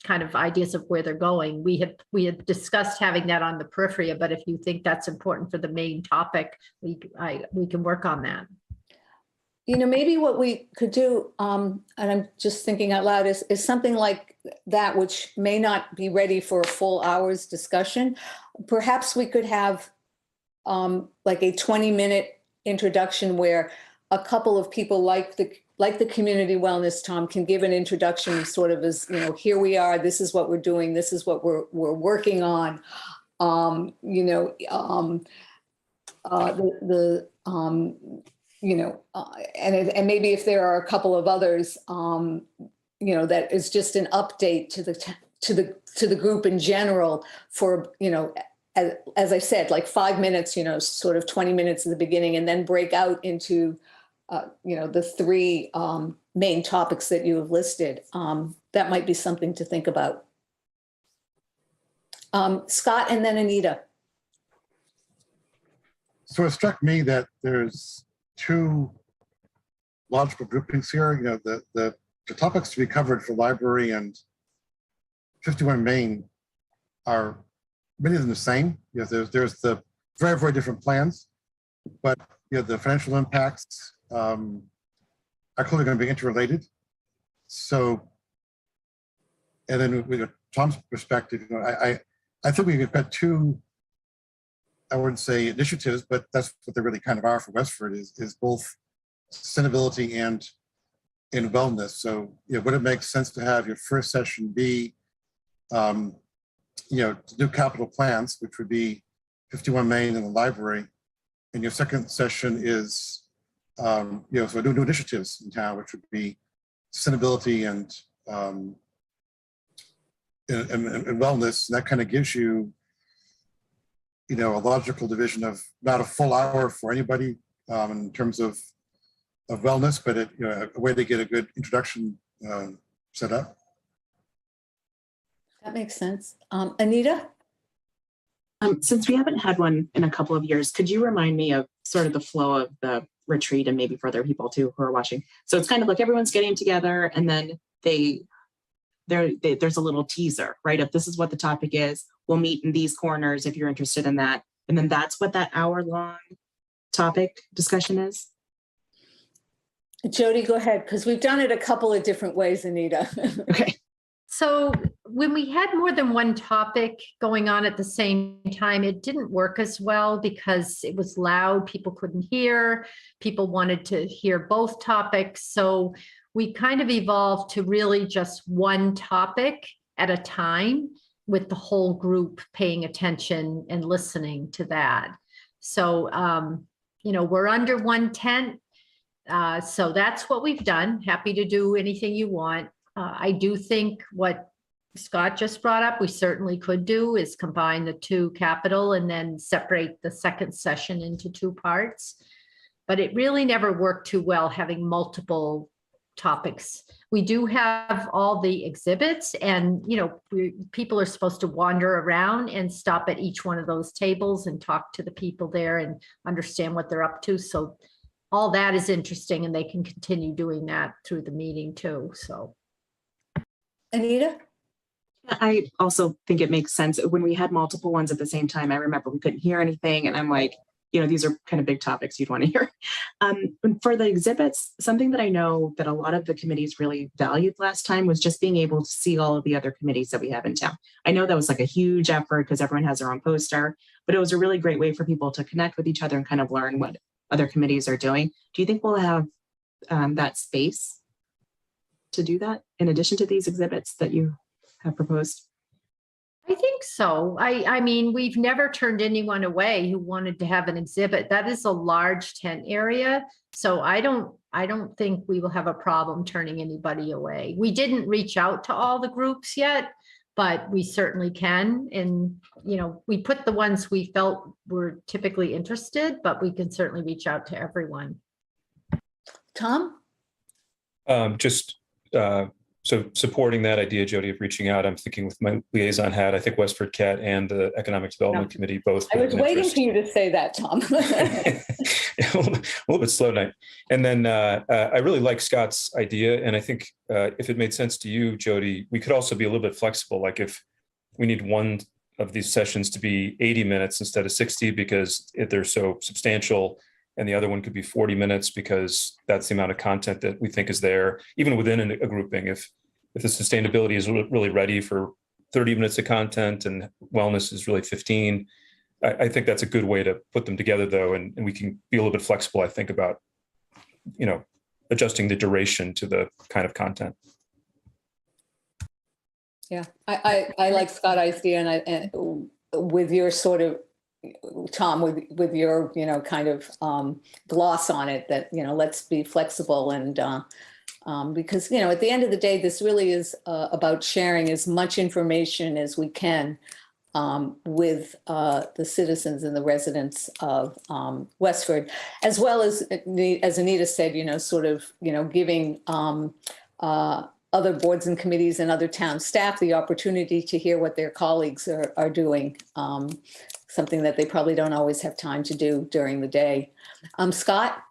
kind of ideas of where they're going. We had discussed having that on the periphery, but if you think that's important for the main topic, we can work on that.
Maybe what we could do, and I'm just thinking out loud, is something like that, which may not be ready for a full hour's discussion. Perhaps we could have like a 20-minute introduction where a couple of people like the community wellness, Tom, can give an introduction sort of as, here we are, this is what we're doing, this is what we're working on. And maybe if there are a couple of others, that is just an update to the group in general for, as I said, like 5 minutes, sort of 20 minutes at the beginning, and then break out into the three main topics that you have listed. That might be something to think about. Scott and then Anita.
So it struck me that there's two logical groupings here. The topics to be covered for library and 51 Main are many of them the same. There's the very, very different plans, but the financial impacts are clearly going to be interrelated. So, and then with Tom's perspective, I think we've got two, I wouldn't say initiatives, but that's what they really kind of are for Westford, is both sustainability and wellness. So, would it make sense to have your first session be, to do capital plans, which would be 51 Main and the library, and your second session is, so new initiatives in town, which would be sustainability and wellness. And that kind of gives you a logical division of not a full hour for anybody in terms of wellness, but a way to get a good introduction set up.
That makes sense. Anita?
Since we haven't had one in a couple of years, could you remind me of sort of the flow of the retreat, and maybe for other people too who are watching? So it's kind of like everyone's getting together, and then there's a little teaser, right? If this is what the topic is, we'll meet in these corners if you're interested in that. And then that's what that hour-long topic discussion is.
Jody, go ahead, because we've done it a couple of different ways, Anita.
Okay.
So when we had more than one topic going on at the same time, it didn't work as well because it was loud. People couldn't hear. People wanted to hear both topics. So we kind of evolved to really just one topic at a time, with the whole group paying attention and listening to that. So, we're under one tent. So that's what we've done. Happy to do anything you want. I do think what Scott just brought up, we certainly could do is combine the two capital and then separate the second session into two parts. But it really never worked too well having multiple topics. We do have all the exhibits, and people are supposed to wander around and stop at each one of those tables and talk to the people there and understand what they're up to. So all that is interesting, and they can continue doing that through the meeting too. So
Anita?
I also think it makes sense. When we had multiple ones at the same time, I remember we couldn't hear anything, and I'm like, these are kind of big topics you'd want to hear. And for the exhibits, something that I know that a lot of the committees really valued last time was just being able to see all of the other committees that we have in town. I know that was like a huge effort because everyone has their own poster, but it was a really great way for people to connect with each other and kind of learn what other committees are doing. Do you think we'll have that space to do that in addition to these exhibits that you have proposed?
I think so. I mean, we've never turned anyone away who wanted to have an exhibit. That is a large tent area. So I don't think we will have a problem turning anybody away. We didn't reach out to all the groups yet, but we certainly can. And, we put the ones we felt were typically interested, but we can certainly reach out to everyone.
Tom?
So supporting that idea, Jody, of reaching out, I'm thinking with my liaison hat, I think WestfordCAT and the Economic Development Committee both.
I was waiting for you to say that, Tom.
A little bit slow night. And then I really like Scott's idea. And I think if it made sense to you, Jody, we could also be a little bit flexible. Like if we need one of these sessions to be 80 minutes instead of 60 because they're so substantial, and the other one could be 40 minutes because that's the amount of content that we think is there, even within a grouping. If the sustainability is really ready for 30 minutes of content and wellness is really 15, I think that's a good way to put them together, though, and we can be a little bit flexible, I think, about adjusting the duration to the kind of content.
Yeah, I like Scott's idea, and with your sort of, Tom, with your kind of gloss on it, that let's be flexible, and because at the end of the day, this really is about sharing as much information as we can with the citizens and the residents of Westford, as well as Anita said, sort of giving other boards and committees and other town staff the opportunity to hear what their colleagues are doing. Something that they probably don't always have time to do during the day. Scott?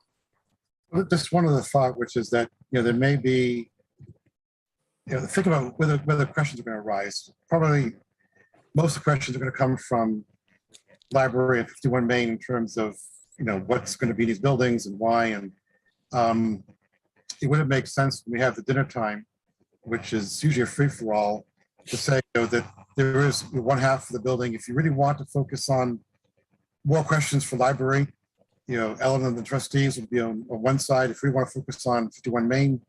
Just one other thought, which is that, there may be, think about whether questions are going to arise. Probably most of the questions are going to come from library at 51 Main in terms of, what's going to be in these buildings and why. And it wouldn't make sense when we have the dinner time, which is usually a free-for-all, to say that there is one half of the building. If you really want to focus on more questions for library, Ellen and the trustees will be on one side. If we want to focus on 51 Main,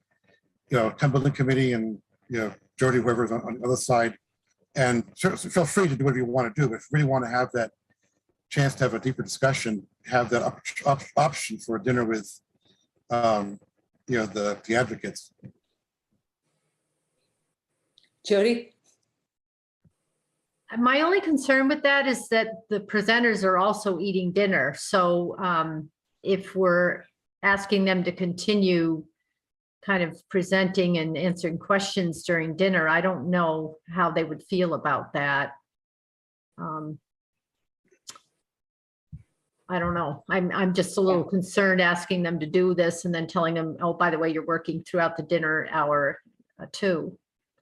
town building committee and Jody, whoever's on the other side, and feel free to do whatever you want to do. But if you really want to have that chance to have a deeper discussion, have that option for a dinner with the advocates.
Jody?
My only concern with that is that the presenters are also eating dinner. So if we're asking them to continue kind of presenting and answering questions during dinner, I don't know how they would feel about that. I don't know. I'm just a little concerned asking them to do this and then telling them, oh, by the way, you're working throughout the dinner hour too.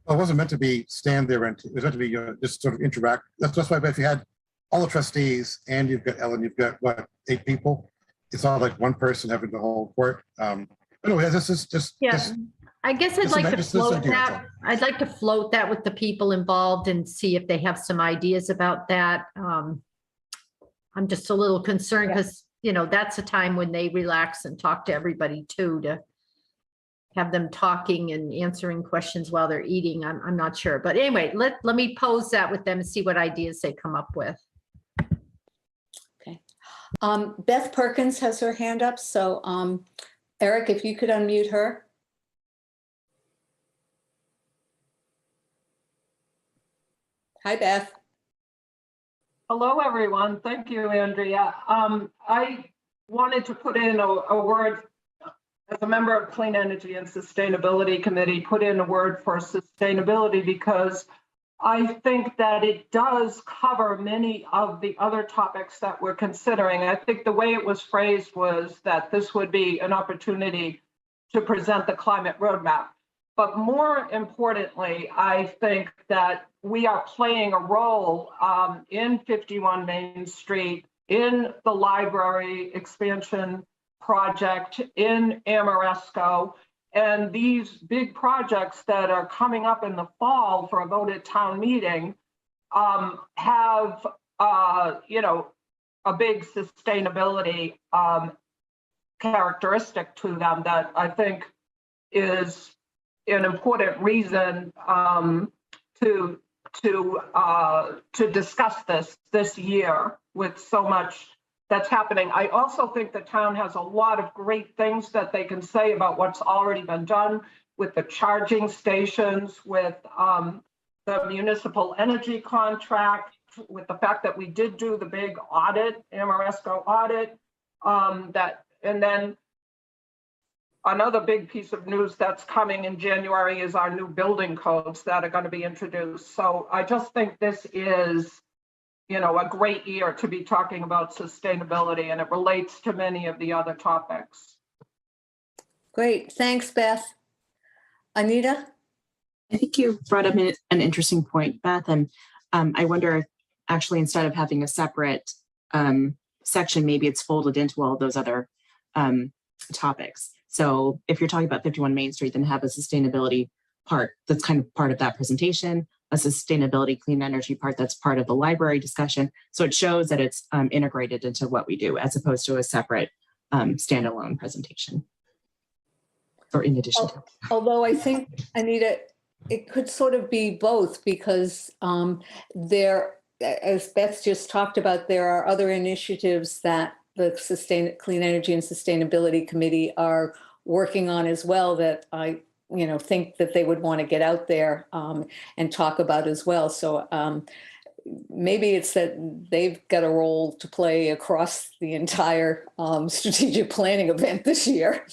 Well, it wasn't meant to be stand there and it was meant to be just sort of interact. That's why if you had all the trustees and you've got Ellen, you've got what, 8 people? It's not like one person having the whole court. Anyway, this is just
I guess I'd like to
this
float
idea, that's
that.
all.
I'd like to float that with the people involved and see if they have some ideas about that. I'm just a little concerned because, you know, that's a time when they relax and talk to everybody too, to have them talking and answering questions while they're eating. I'm not sure. But anyway, let me pose that with them and see what ideas they come up with.
Okay. Beth Perkins has her hand up. So Eric, if you could unmute her. Hi, Beth.
Hello, everyone. Thank you, Andrea. I wanted to put in a word as a member of Clean Energy and Sustainability Committee, put in a word for sustainability because I think that it does cover many of the other topics that we're considering. I think the way it was phrased was that this would be an opportunity to present the climate roadmap. But more importantly, I think that we are playing a role in 51 Main Street, in the library expansion project, in Amoresco, and these big projects that are coming up in the fall for a vote at town meeting have, you know, a big sustainability characteristic to them that I think is an important reason to discuss this year with so much that's happening. I also think the town has a lot of great things that they can say about what's already been done with the charging stations, with the municipal energy contract, with the fact that we did do the big audit, Amoresco audit, and then another big piece of news that's coming in January is our new building codes that are going to be introduced. So I just think this is, you know, a great year to be talking about sustainability, and it relates to many of the other topics.
Great. Thanks, Beth. Anita?
I think you brought up an interesting point, Beth, and I wonder if actually instead of having a separate section, maybe it's folded into all those other topics. So if you're talking about 51 Main Street, then have a sustainability part that's kind of part of that presentation, a sustainability clean energy part that's part of the library discussion. So it shows that it's integrated into what we do as opposed to a separate standalone presentation. Or in addition to.
Although I think, Anita, it could sort of be both because there, as Beth just talked about, there are other initiatives that the Clean Energy and Sustainability Committee are working on as well that I, you know, think that they would want to get out there and talk about as well. So maybe it's that they've got a role to play across the entire strategic planning event this year.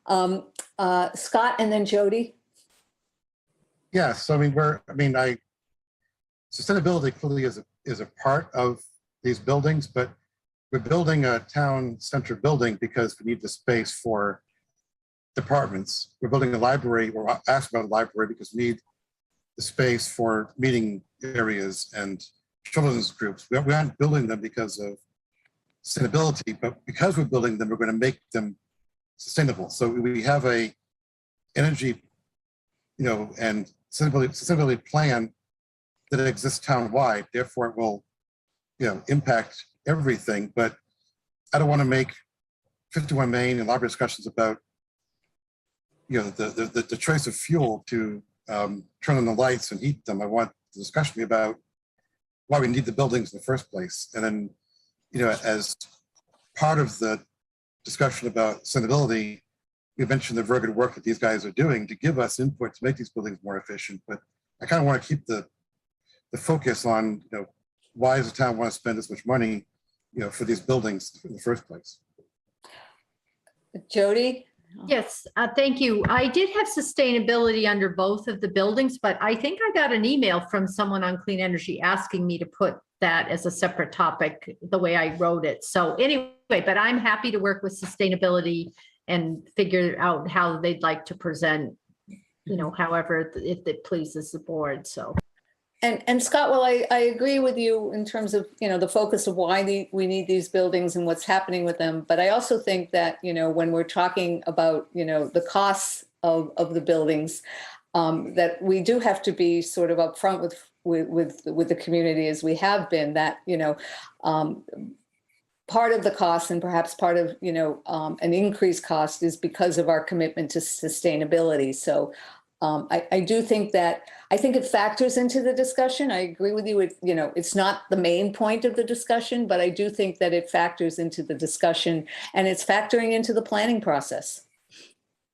Scott and then Jody.
Yeah, so I mean, sustainability clearly is a part of these buildings, but we're building a town center building because we need the space for departments. We're building a library, or asked about a library because we need the space for meeting areas and children's groups. We aren't building them because of sustainability, but because we're building them, we're going to make them sustainable. So we have a energy, you know, and sustainability plan that exists town-wide. Therefore, it will, you know, impact everything. But I don't want to make 51 Main and library discussions about, you know, the choice of fuel to turn on the lights and heat them. I want the discussion to be about why we need the buildings in the first place. And then, you know, as part of the discussion about sustainability, we mentioned the very good work that these guys are doing to give us input to make these buildings more efficient. But I kind of want to keep the the focus on, why does the town want to spend this much money, for these buildings in the first place?
Jody?
Yes, thank you. I did have sustainability under both of the buildings, but I think I got an email from someone on clean energy asking me to put that as a separate topic, the way I wrote it. So anyway, but I'm happy to work with sustainability and figure out how they'd like to present, however, if it pleases the board, so.
And Scott, well, I agree with you in terms of, the focus of why we need these buildings and what's happening with them. But I also think that, when we're talking about, the costs of the buildings, that we do have to be sort of upfront with the community, as we have been, that, part of the cost and perhaps part of, an increased cost is because of our commitment to sustainability. So I do think that, I think it factors into the discussion. I agree with you. It's not the main point of the discussion, but I do think that it factors into the discussion, and it's factoring into the planning process.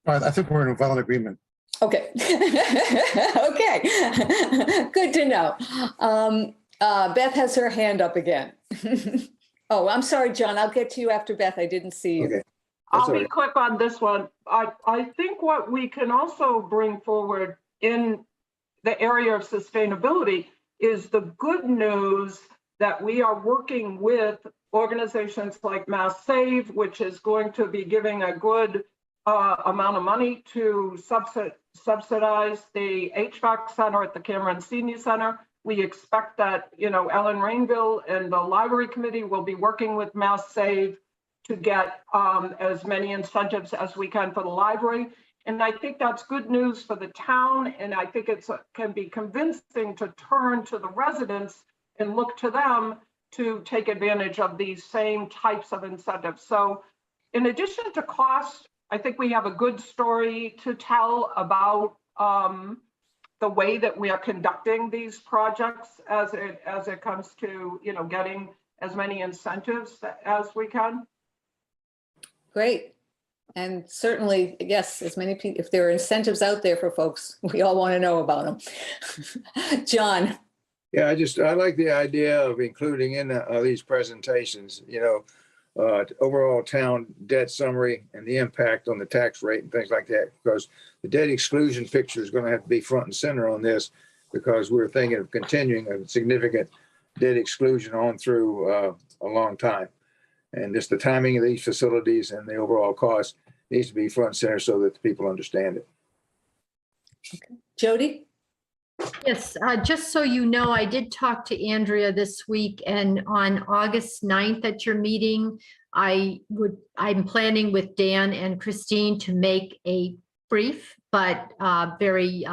I think we're in well in agreement.
Okay. Okay. Good to know. Beth has her hand up again. Oh, I'm sorry, John. I'll get to you after Beth. I didn't see you.
Okay.
I'll
all
be
right.
quick on this one. I think what we can also bring forward in the area of sustainability is the good news that we are working with organizations like Mass Save, which is going to be giving a good amount of money to subsidize the HVAC center at the Cameron Senior Center. We expect that, Ellen Rainville and the Library Committee will be working with Mass Save to get as many incentives as we can for the library. And I think that's good news for the town. And I think it can be convincing to turn to the residents and look to them to take advantage of these same types of incentives. So in addition to cost, I think we have a good story to tell about the way that we are conducting these projects as it comes to, getting as many incentives as we can.
Great. And certainly, yes, as many people, if there are incentives out there for folks, we all want to know about them. John.
Yeah, I like the idea of including in these presentations, overall town debt summary and the impact on the tax rate and things like that, because the debt exclusion picture is going to have to be front and center on this, because we're thinking of continuing a significant debt exclusion on through a long time. And just the timing of these facilities and the overall cost needs to be front and center so that the people understand it.
Okay. Jody?
Yes, just so you know, I did talk to Andrea this week, and on August 9th at your meeting, I'm planning with Dan and Christine to make a brief but very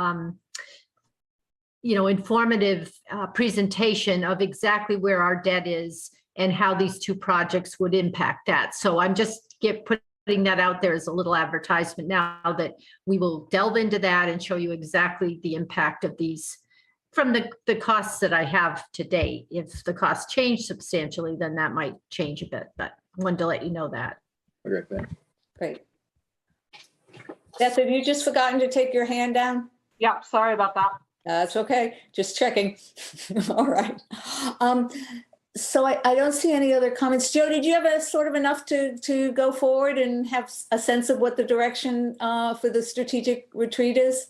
informative presentation of exactly where our debt is and how these two projects would impact that. So I'm just putting that out there as a little advertisement now, that we will delve into that and show you exactly the impact of these from the costs that I have to date. If the costs change substantially, then that might change a bit, but I wanted to let you know that.
Okay, thanks.
Great. Beth, have you just forgotten to take your hand down?
Yeah, sorry about that.
That's okay. Just checking. All right. So I don't see any other comments. Joe, did you have a sort of enough to go forward and have a sense of what the direction for the strategic retreat is?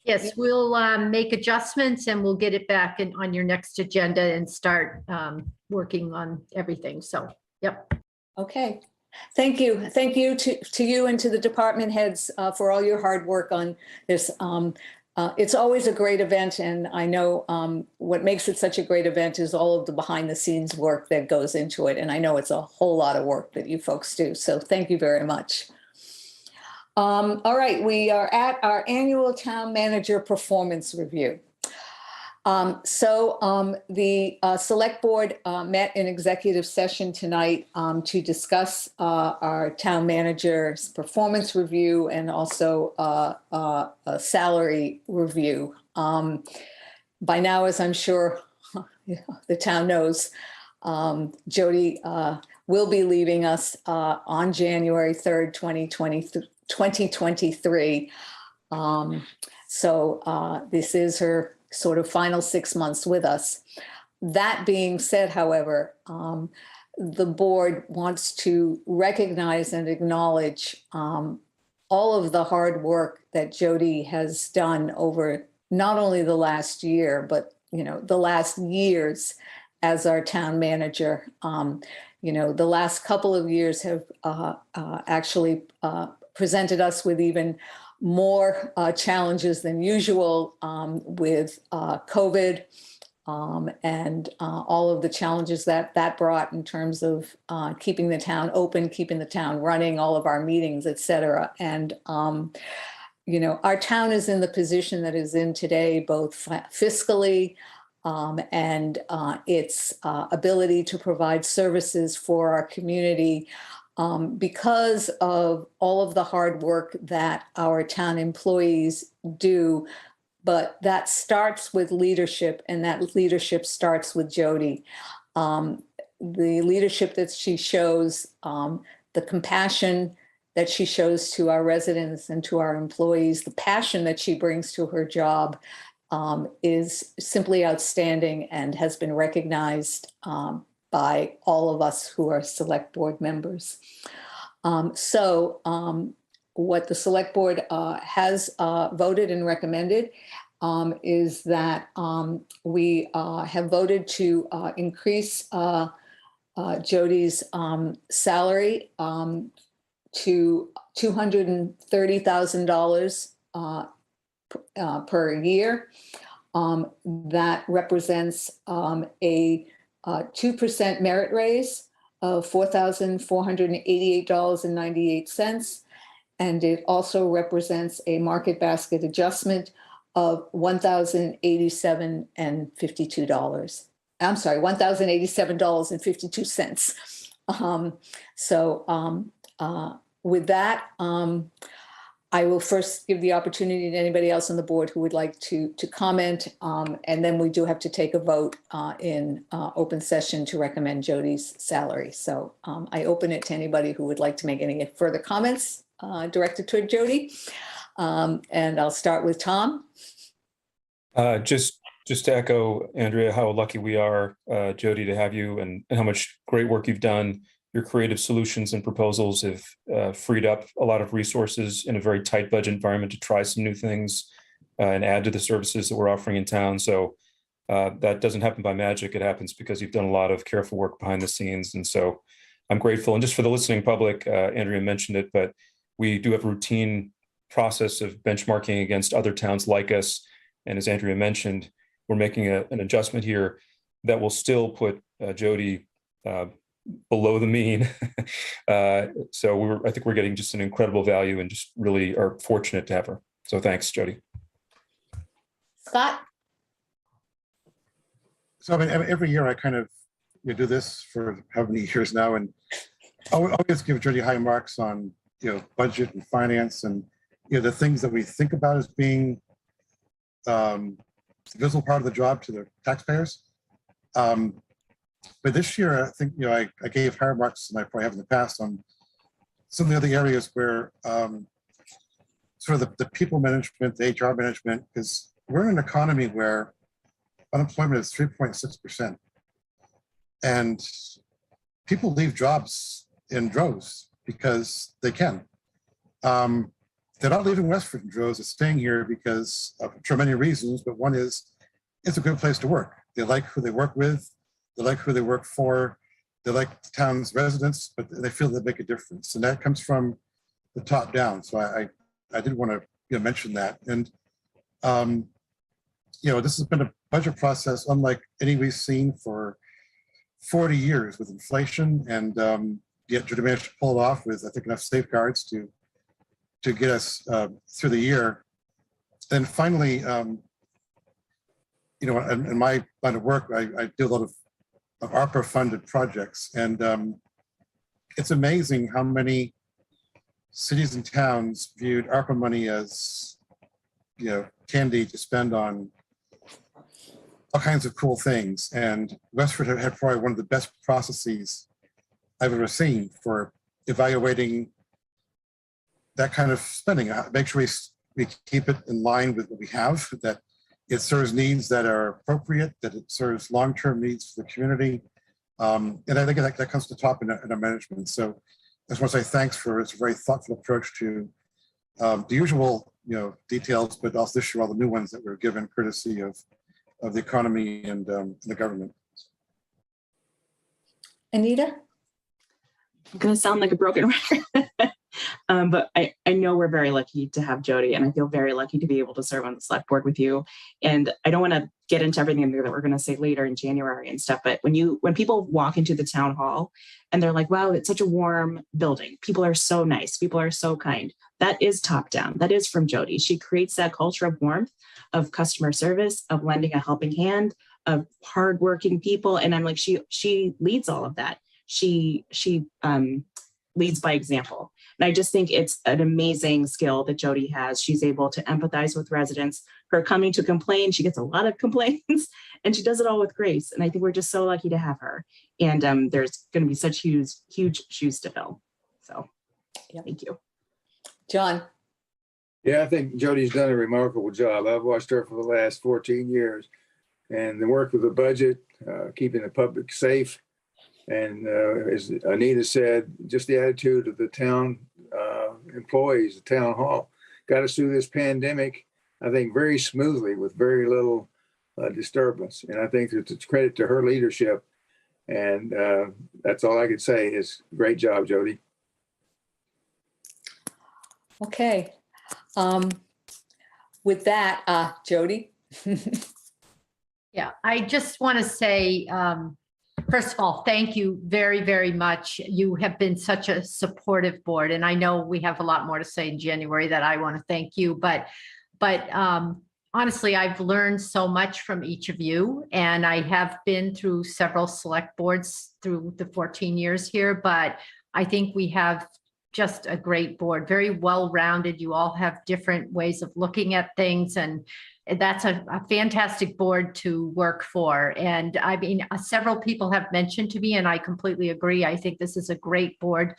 Yes, we'll make adjustments and we'll get it back on your next agenda and start working on everything. So, yep.
Okay. Thank you. Thank you to you and to the department heads for all your hard work on this. It's always a great event, and I know what makes it such a great event is all of the behind the scenes work that goes into it. And I know it's a whole lot of work that you folks do. So thank you very much. All right, we are at our annual town manager performance review. The select board met in executive session tonight to discuss our town manager's performance review and also a salary review. By now, as I'm sure the town knows, Jody will be leaving us on January 3rd, 2023. So this is her sort of final 6 months with us. That being said, however, the board wants to recognize and acknowledge all of the hard work that Jody has done over not only the last year, but the last years as our town manager. The last couple of years have actually presented us with even more challenges than usual with COVID and all of the challenges that brought in terms of keeping the town open, keeping the town running, all of our meetings, et cetera. And, our town is in the position that is in today, both fiscally and its ability to provide services for our community because of all of the hard work that our town employees do. But that starts with leadership, and that leadership starts with Jody. The leadership that she shows, the compassion that she shows to our residents and to our employees, the passion that she brings to her job is simply outstanding and has been recognized by all of us who are select board members. What the select board has voted and recommended is that we have voted to increase Jody's salary to $230,000 per year. That represents a 2% merit raise of $4,488.98. And it also represents a market basket adjustment of $1,087.52. I'm sorry, $1,087.52. With that, I will first give the opportunity to anybody else on the board who would like to comment. And then we do have to take a vote in open session to recommend Jody's salary. So I open it to anybody who would like to make any further comments directed toward Jody. And I'll start with Tom.
Just to echo, Andrea, how lucky we are, Jody, to have you and how much great work you've done. Your creative solutions and proposals have freed up a lot of resources in a very tight budget environment to try some new things and add to the services that we're offering in town. So that doesn't happen by magic. It happens because you've done a lot of careful work behind the scenes. And so I'm grateful. And just for the listening public, Andrea mentioned it, but we do have a routine process of benchmarking against other towns like us. And as Andrea mentioned, we're making an adjustment here that will still put Jody below the mean. So I think we're getting just an incredible value and just really are fortunate to have her. So thanks, Jody.
Scott?
So I mean, every year I kind of do this for how many years now, and I always give Jody high marks on budget and finance and the things that we think about as being visible part of the job to the taxpayers. But this year, I think I gave higher marks than I probably have in the past on some of the other areas where sort of the people management, the HR management, because we're in an economy where unemployment is 3.6%, and people leave jobs in droves because they can. They're not leaving Westford in droves. They're staying here because for many reasons, but one is it's a good place to work. They like who they work with. They like who they work for. They like the town's residents, but they feel they make a difference. And that comes from the top down. So I did want to mention that. And, this has been a budget process unlike any we've seen for 40 years with inflation. And yet to manage to pull it off with, I think, enough safeguards to get us through the year. Then finally, in my line of work, I do a lot of ARPA funded projects. And it's amazing how many cities and towns viewed ARPA money as, candy to spend on all kinds of cool things. And Westford had probably one of the best processes I've ever seen for evaluating that kind of spending. Make sure we keep it in line with what we have, that it serves needs that are appropriate, that it serves long-term needs for the community. And I think that comes to the top in our management. So I just want to say thanks for its very thoughtful approach to the usual, details, but also this year all the new ones that were given courtesy of the economy and the government.
Anita?
I'm going to sound like a broken record. But I know we're very lucky to have Jody, and I feel very lucky to be able to serve on the select board with you. And I don't want to get into everything that we're going to say later in January and stuff, but when people walk into the town hall and they're like, wow, it's such a warm building. People are so nice. People are so kind. That is top down. That is from Jody. She creates that culture of warmth, of customer service, of lending a helping hand, of hardworking people. And I'm like, she leads all of that. She leads by example. And I just think it's an amazing skill that Jody has. She's able to empathize with residents. Her coming to complain, she gets a lot of complaints, and she does it all with grace. And I think we're just so lucky to have her. And there's going to be such huge shoes to fill. So Thank you.
John?
Yeah, I think Jody's done a remarkable job. I've watched her for the last 14 years, and the work with the budget, keeping the public safe. And as Anita said, just the attitude of the town employees, the town hall, got us through this pandemic, I think, very smoothly with very little disturbance. And I think it's credit to her leadership. And that's all I could say is great job, Jody.
Okay. With that, Jody?
Yeah, I just want to say, first of all, thank you very, very much. You have been such a supportive board, and I know we have a lot more to say in January that I want to thank you, but honestly, I've learned so much from each of you, and I have been through several select boards through the 14 years here, but I think we have just a great board, very well-rounded. You all have different ways of looking at things, and that's a fantastic board to work for. And I mean, several people have mentioned to me, and I completely agree. I think this is a great board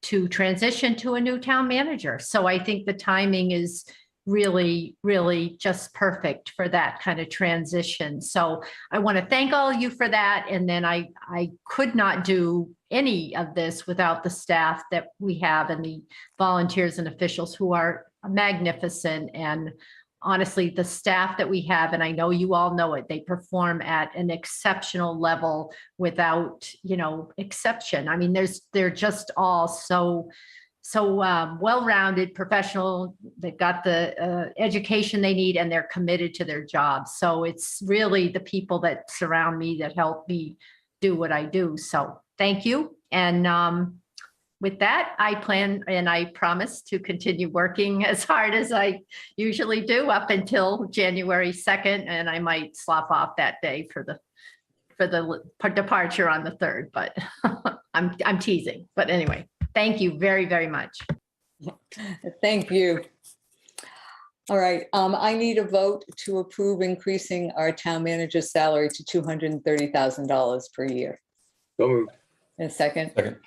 to transition to a new town manager. So I think the timing is really, really just perfect for that kind of transition. So I want to thank all of you for that. And then I could not do any of this without the staff that we have and the volunteers and officials who are magnificent. And honestly, the staff that we have, and I know you all know it, they perform at an exceptional level without, exception. I mean, they're just all so well-rounded, professional. They've got the education they need, and they're committed to their jobs. So it's really the people that surround me that help me do what I do. So thank you. And with that, I plan and I promise to continue working as hard as I usually do up until January 2nd. And I might slop off that day for the departure on the 3rd, but I'm teasing. But anyway, thank you very, very much.
Thank you. All right, I need a vote to approve increasing our town manager's salary to $230,000 per year.
So moved.
In a second.
Second.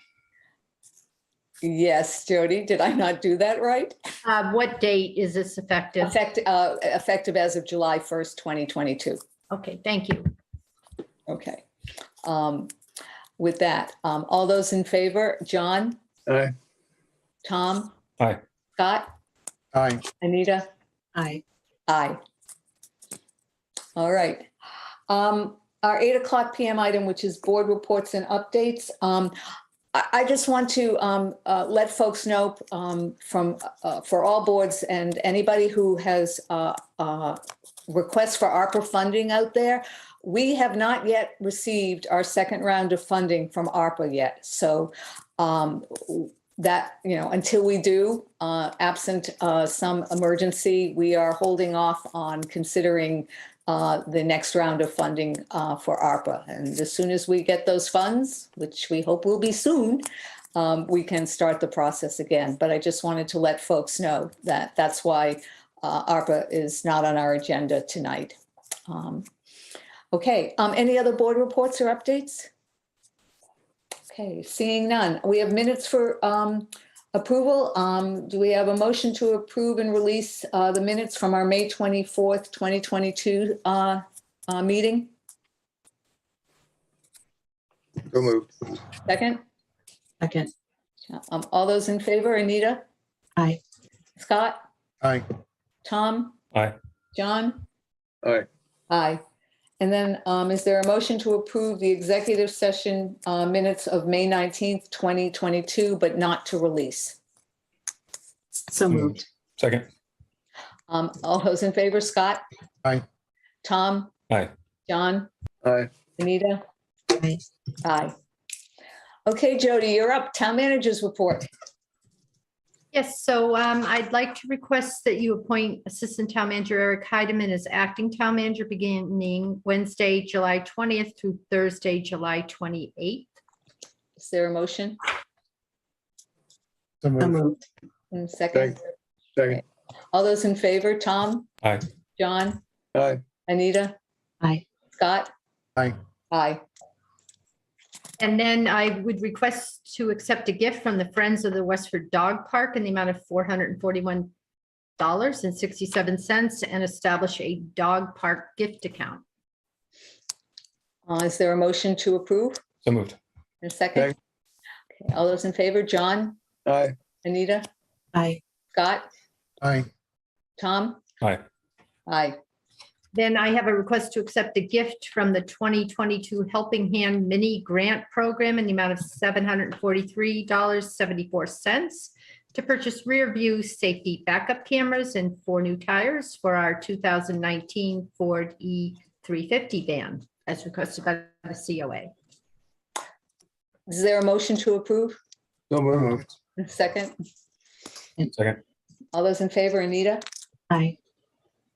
Yes, Jody, did I not do that right?
What date is this effective?
Effective as of July 1st, 2022.
Okay, thank you.
Okay. With that, all those in favor, John?
Aye.
Tom?
Aye.
Scott?
Aye.
Anita?
Aye.
Aye. All right. Our 8:00 p.m. item, which is board reports and updates. I just want to let folks know for all boards and anybody who has requests for ARPA funding out there, we have not yet received our second round of funding from ARPA yet. So that, until we do, absent some emergency, we are holding off on considering the next round of funding for ARPA. And as soon as we get those funds, which we hope will be soon, we can start the process again. But I just wanted to let folks know that that's why ARPA is not on our agenda tonight. Okay, any other board reports or updates? Okay, seeing none. We have minutes for Approval, do we have a motion to approve and release the minutes from our May 24th, 2022 meeting?
So moved.
Second?
Second.
All those in favor, Anita?
Aye.
Scott?
Aye.
Tom?
Aye.
John?
Aye.
Aye. And then is there a motion to approve the executive session minutes of May 19th, 2022, but not to release?
So moved.
Second.
All those in favor, Scott?
Aye.
Tom?
Aye.
John?
Aye.
Anita?
Aye.
Aye. Okay, Jody, you're up. Town managers report.
Yes, so I'd like to request that you appoint Assistant Town Manager Eric Heidemann as acting town manager beginning Wednesday, July 20th through Thursday, July 28th.
Is there a motion?
So
So
moved.
moved.
And second?
Second.
All those in favor, Tom?
Aye.
John?
Aye.
Anita?
Aye.
Scott?
Aye.
Aye.
And then I would request to accept a gift from the Friends of the Westford Dog Park in the amount of $441.67 and establish a dog park gift account.
Is there a motion to approve?
So moved.
And a second?
Second.
Okay, all those in favor, John?
Aye.
Anita?
Aye.
Scott?
Aye.
Tom?
Aye.
Aye.
Then I have a request to accept a gift from the 2022 Helping Hand Mini Grant Program in the amount of $743.74 to purchase rear view safety backup cameras and 4 new tires for our 2019 Ford E350 van, as requested by the COA.
Is there a motion to approve?
So
So
moved.
moved.
And second?
Second.
All those in favor, Anita?
Aye.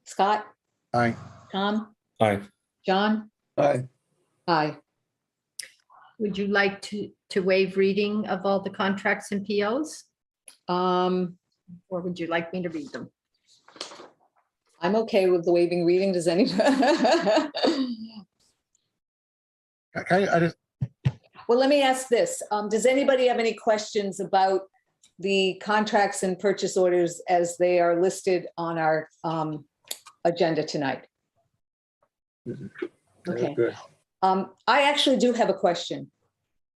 Scott?
Aye.
Tom?
Aye.
John?
Aye.
Aye.
Would you like to waive reading of all the contracts and POs,
Um,
or would you like me to read them?
I'm okay with the waiving reading. Does anyone?
I just,
Well, let me ask this. Does anybody have any questions about the contracts and purchase orders as they are listed on our agenda tonight? Okay.
Good.
I actually do have a question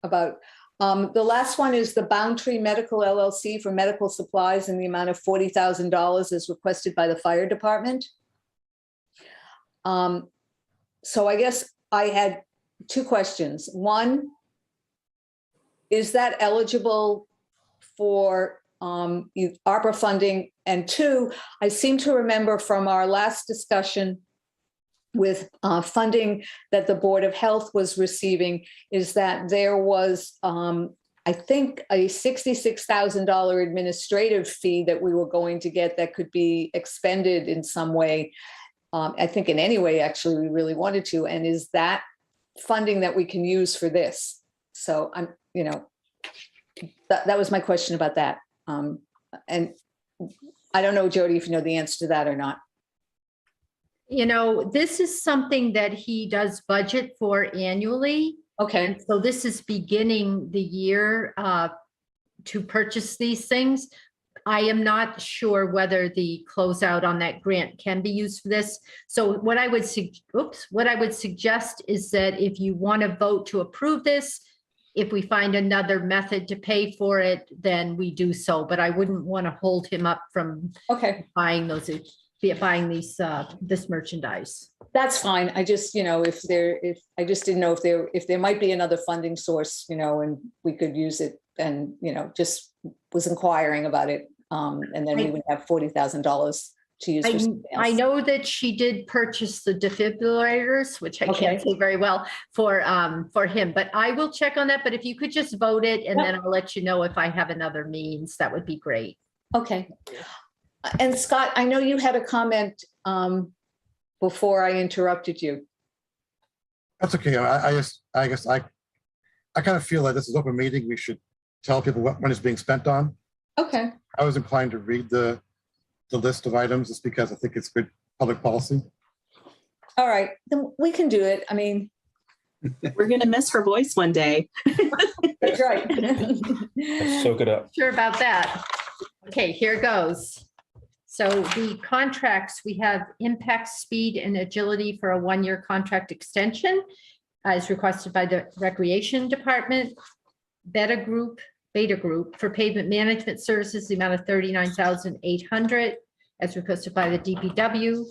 about, the last one is the Boundtree Medical LLC for medical supplies in the amount of $40,000 as requested by the fire department. So I guess I had 2 questions. One, is that eligible for ARPA funding? And 2, I seem to remember from our last discussion with funding that the Board of Health was receiving is that there was, I think, a $66,000 administrative fee that we were going to get that could be expended in some way. I think in any way, actually, we really wanted to. And is that funding that we can use for this? So I'm, that was my question about that. And I don't know, Jody, if you know the answer to that or not.
This is something that he does budget for annually.
Okay,
And so this is beginning the year to purchase these things. I am not sure whether the closeout on that grant can be used for this. So what I would suggest is that if you want to vote to approve this, if we find another method to pay for it, then we do so. But I wouldn't want to hold him up from
okay,
buying this merchandise.
that's fine. I just, I just didn't know if there might be another funding source, and we could use it and, just was inquiring about it. And then we would have $40,000 to use. For something else.
I know that she did purchase the defibrillators, which I can't say very well for him, but I will check on that. But if you could just vote it and then I'll let you know if I have another means, that would be great.
Okay. And Scott, I know you had a comment before I interrupted you.
that's okay. I guess I kind of feel that this is open meeting. We should tell people what money is being spent on.
Okay.
I was inclined to read the list of items just because I think it's good public policy.
All right, then we can do it. I mean,
We're going to miss her voice one day.
That's right.
Soak it up.
Sure about that. Okay, here goes. So the contracts, we have impact, speed, and agility for a one-year contract extension as requested by the Recreation Department. Beta Group for pavement management services, the amount of $39,800 as requested by the DPW.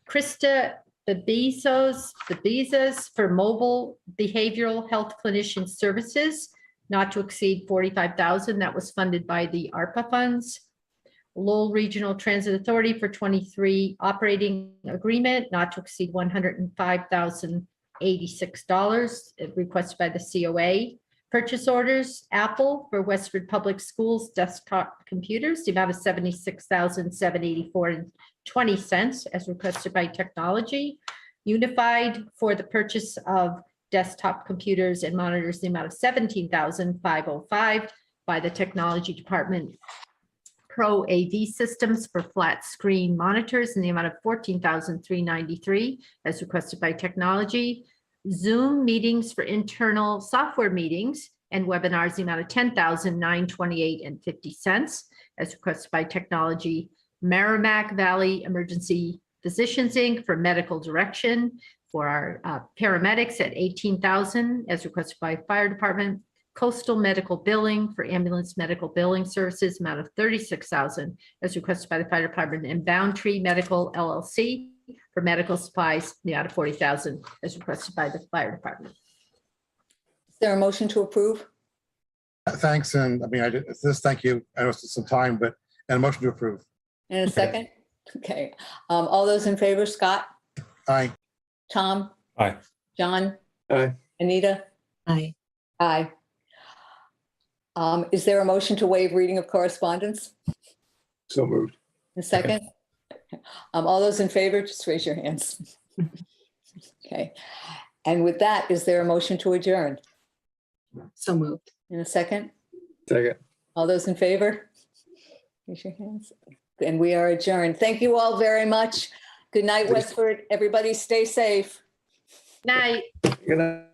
Krista Babizas for mobile behavioral health clinician services, not to exceed $45,000. That was funded by the ARPA funds. Lowell Regional Transit Authority for 23 operating agreement, not to exceed $105,086, requested by the COA. Purchase orders, Apple for Westford Public Schools desktop computers, the amount of $76,784.20 as requested by Technology. Unified for the purchase of desktop computers and monitors, the amount of $17,505 by the Technology Department. Pro AV Systems for flat screen monitors in the amount of $14,393 as requested by Technology. Zoom meetings for internal software meetings and webinars, the amount of $10,928.50 as requested by Technology. Merrimack Valley Emergency Physicians Inc. for medical direction for our paramedics at $18,000 as requested by Fire Department. Coastal Medical Billing for ambulance medical billing services, amount of $36,000 as requested by the Fire Department. And Boundtree Medical LLC for medical supplies, the amount of $40,000 as requested by the Fire Department.
Is there a motion to approve?
Thanks, and I mean, thank you. I know it's some time, but, and a motion to approve.
In a second? Okay. All those in favor, Scott,
Aye.
Tom,
Aye.
John,
Aye.
Anita?
Aye.
Aye. Is there a motion to waive reading of correspondence?
So moved.
In a second? All those in favor, just raise your hands. Okay. And with that, is there a motion to adjourn?
So moved.
In a second?
Second.
All those in favor? Raise your hands. And we are adjourned. Thank you all very much. Good night, Westford. Everybody stay safe.
Night.
Good night.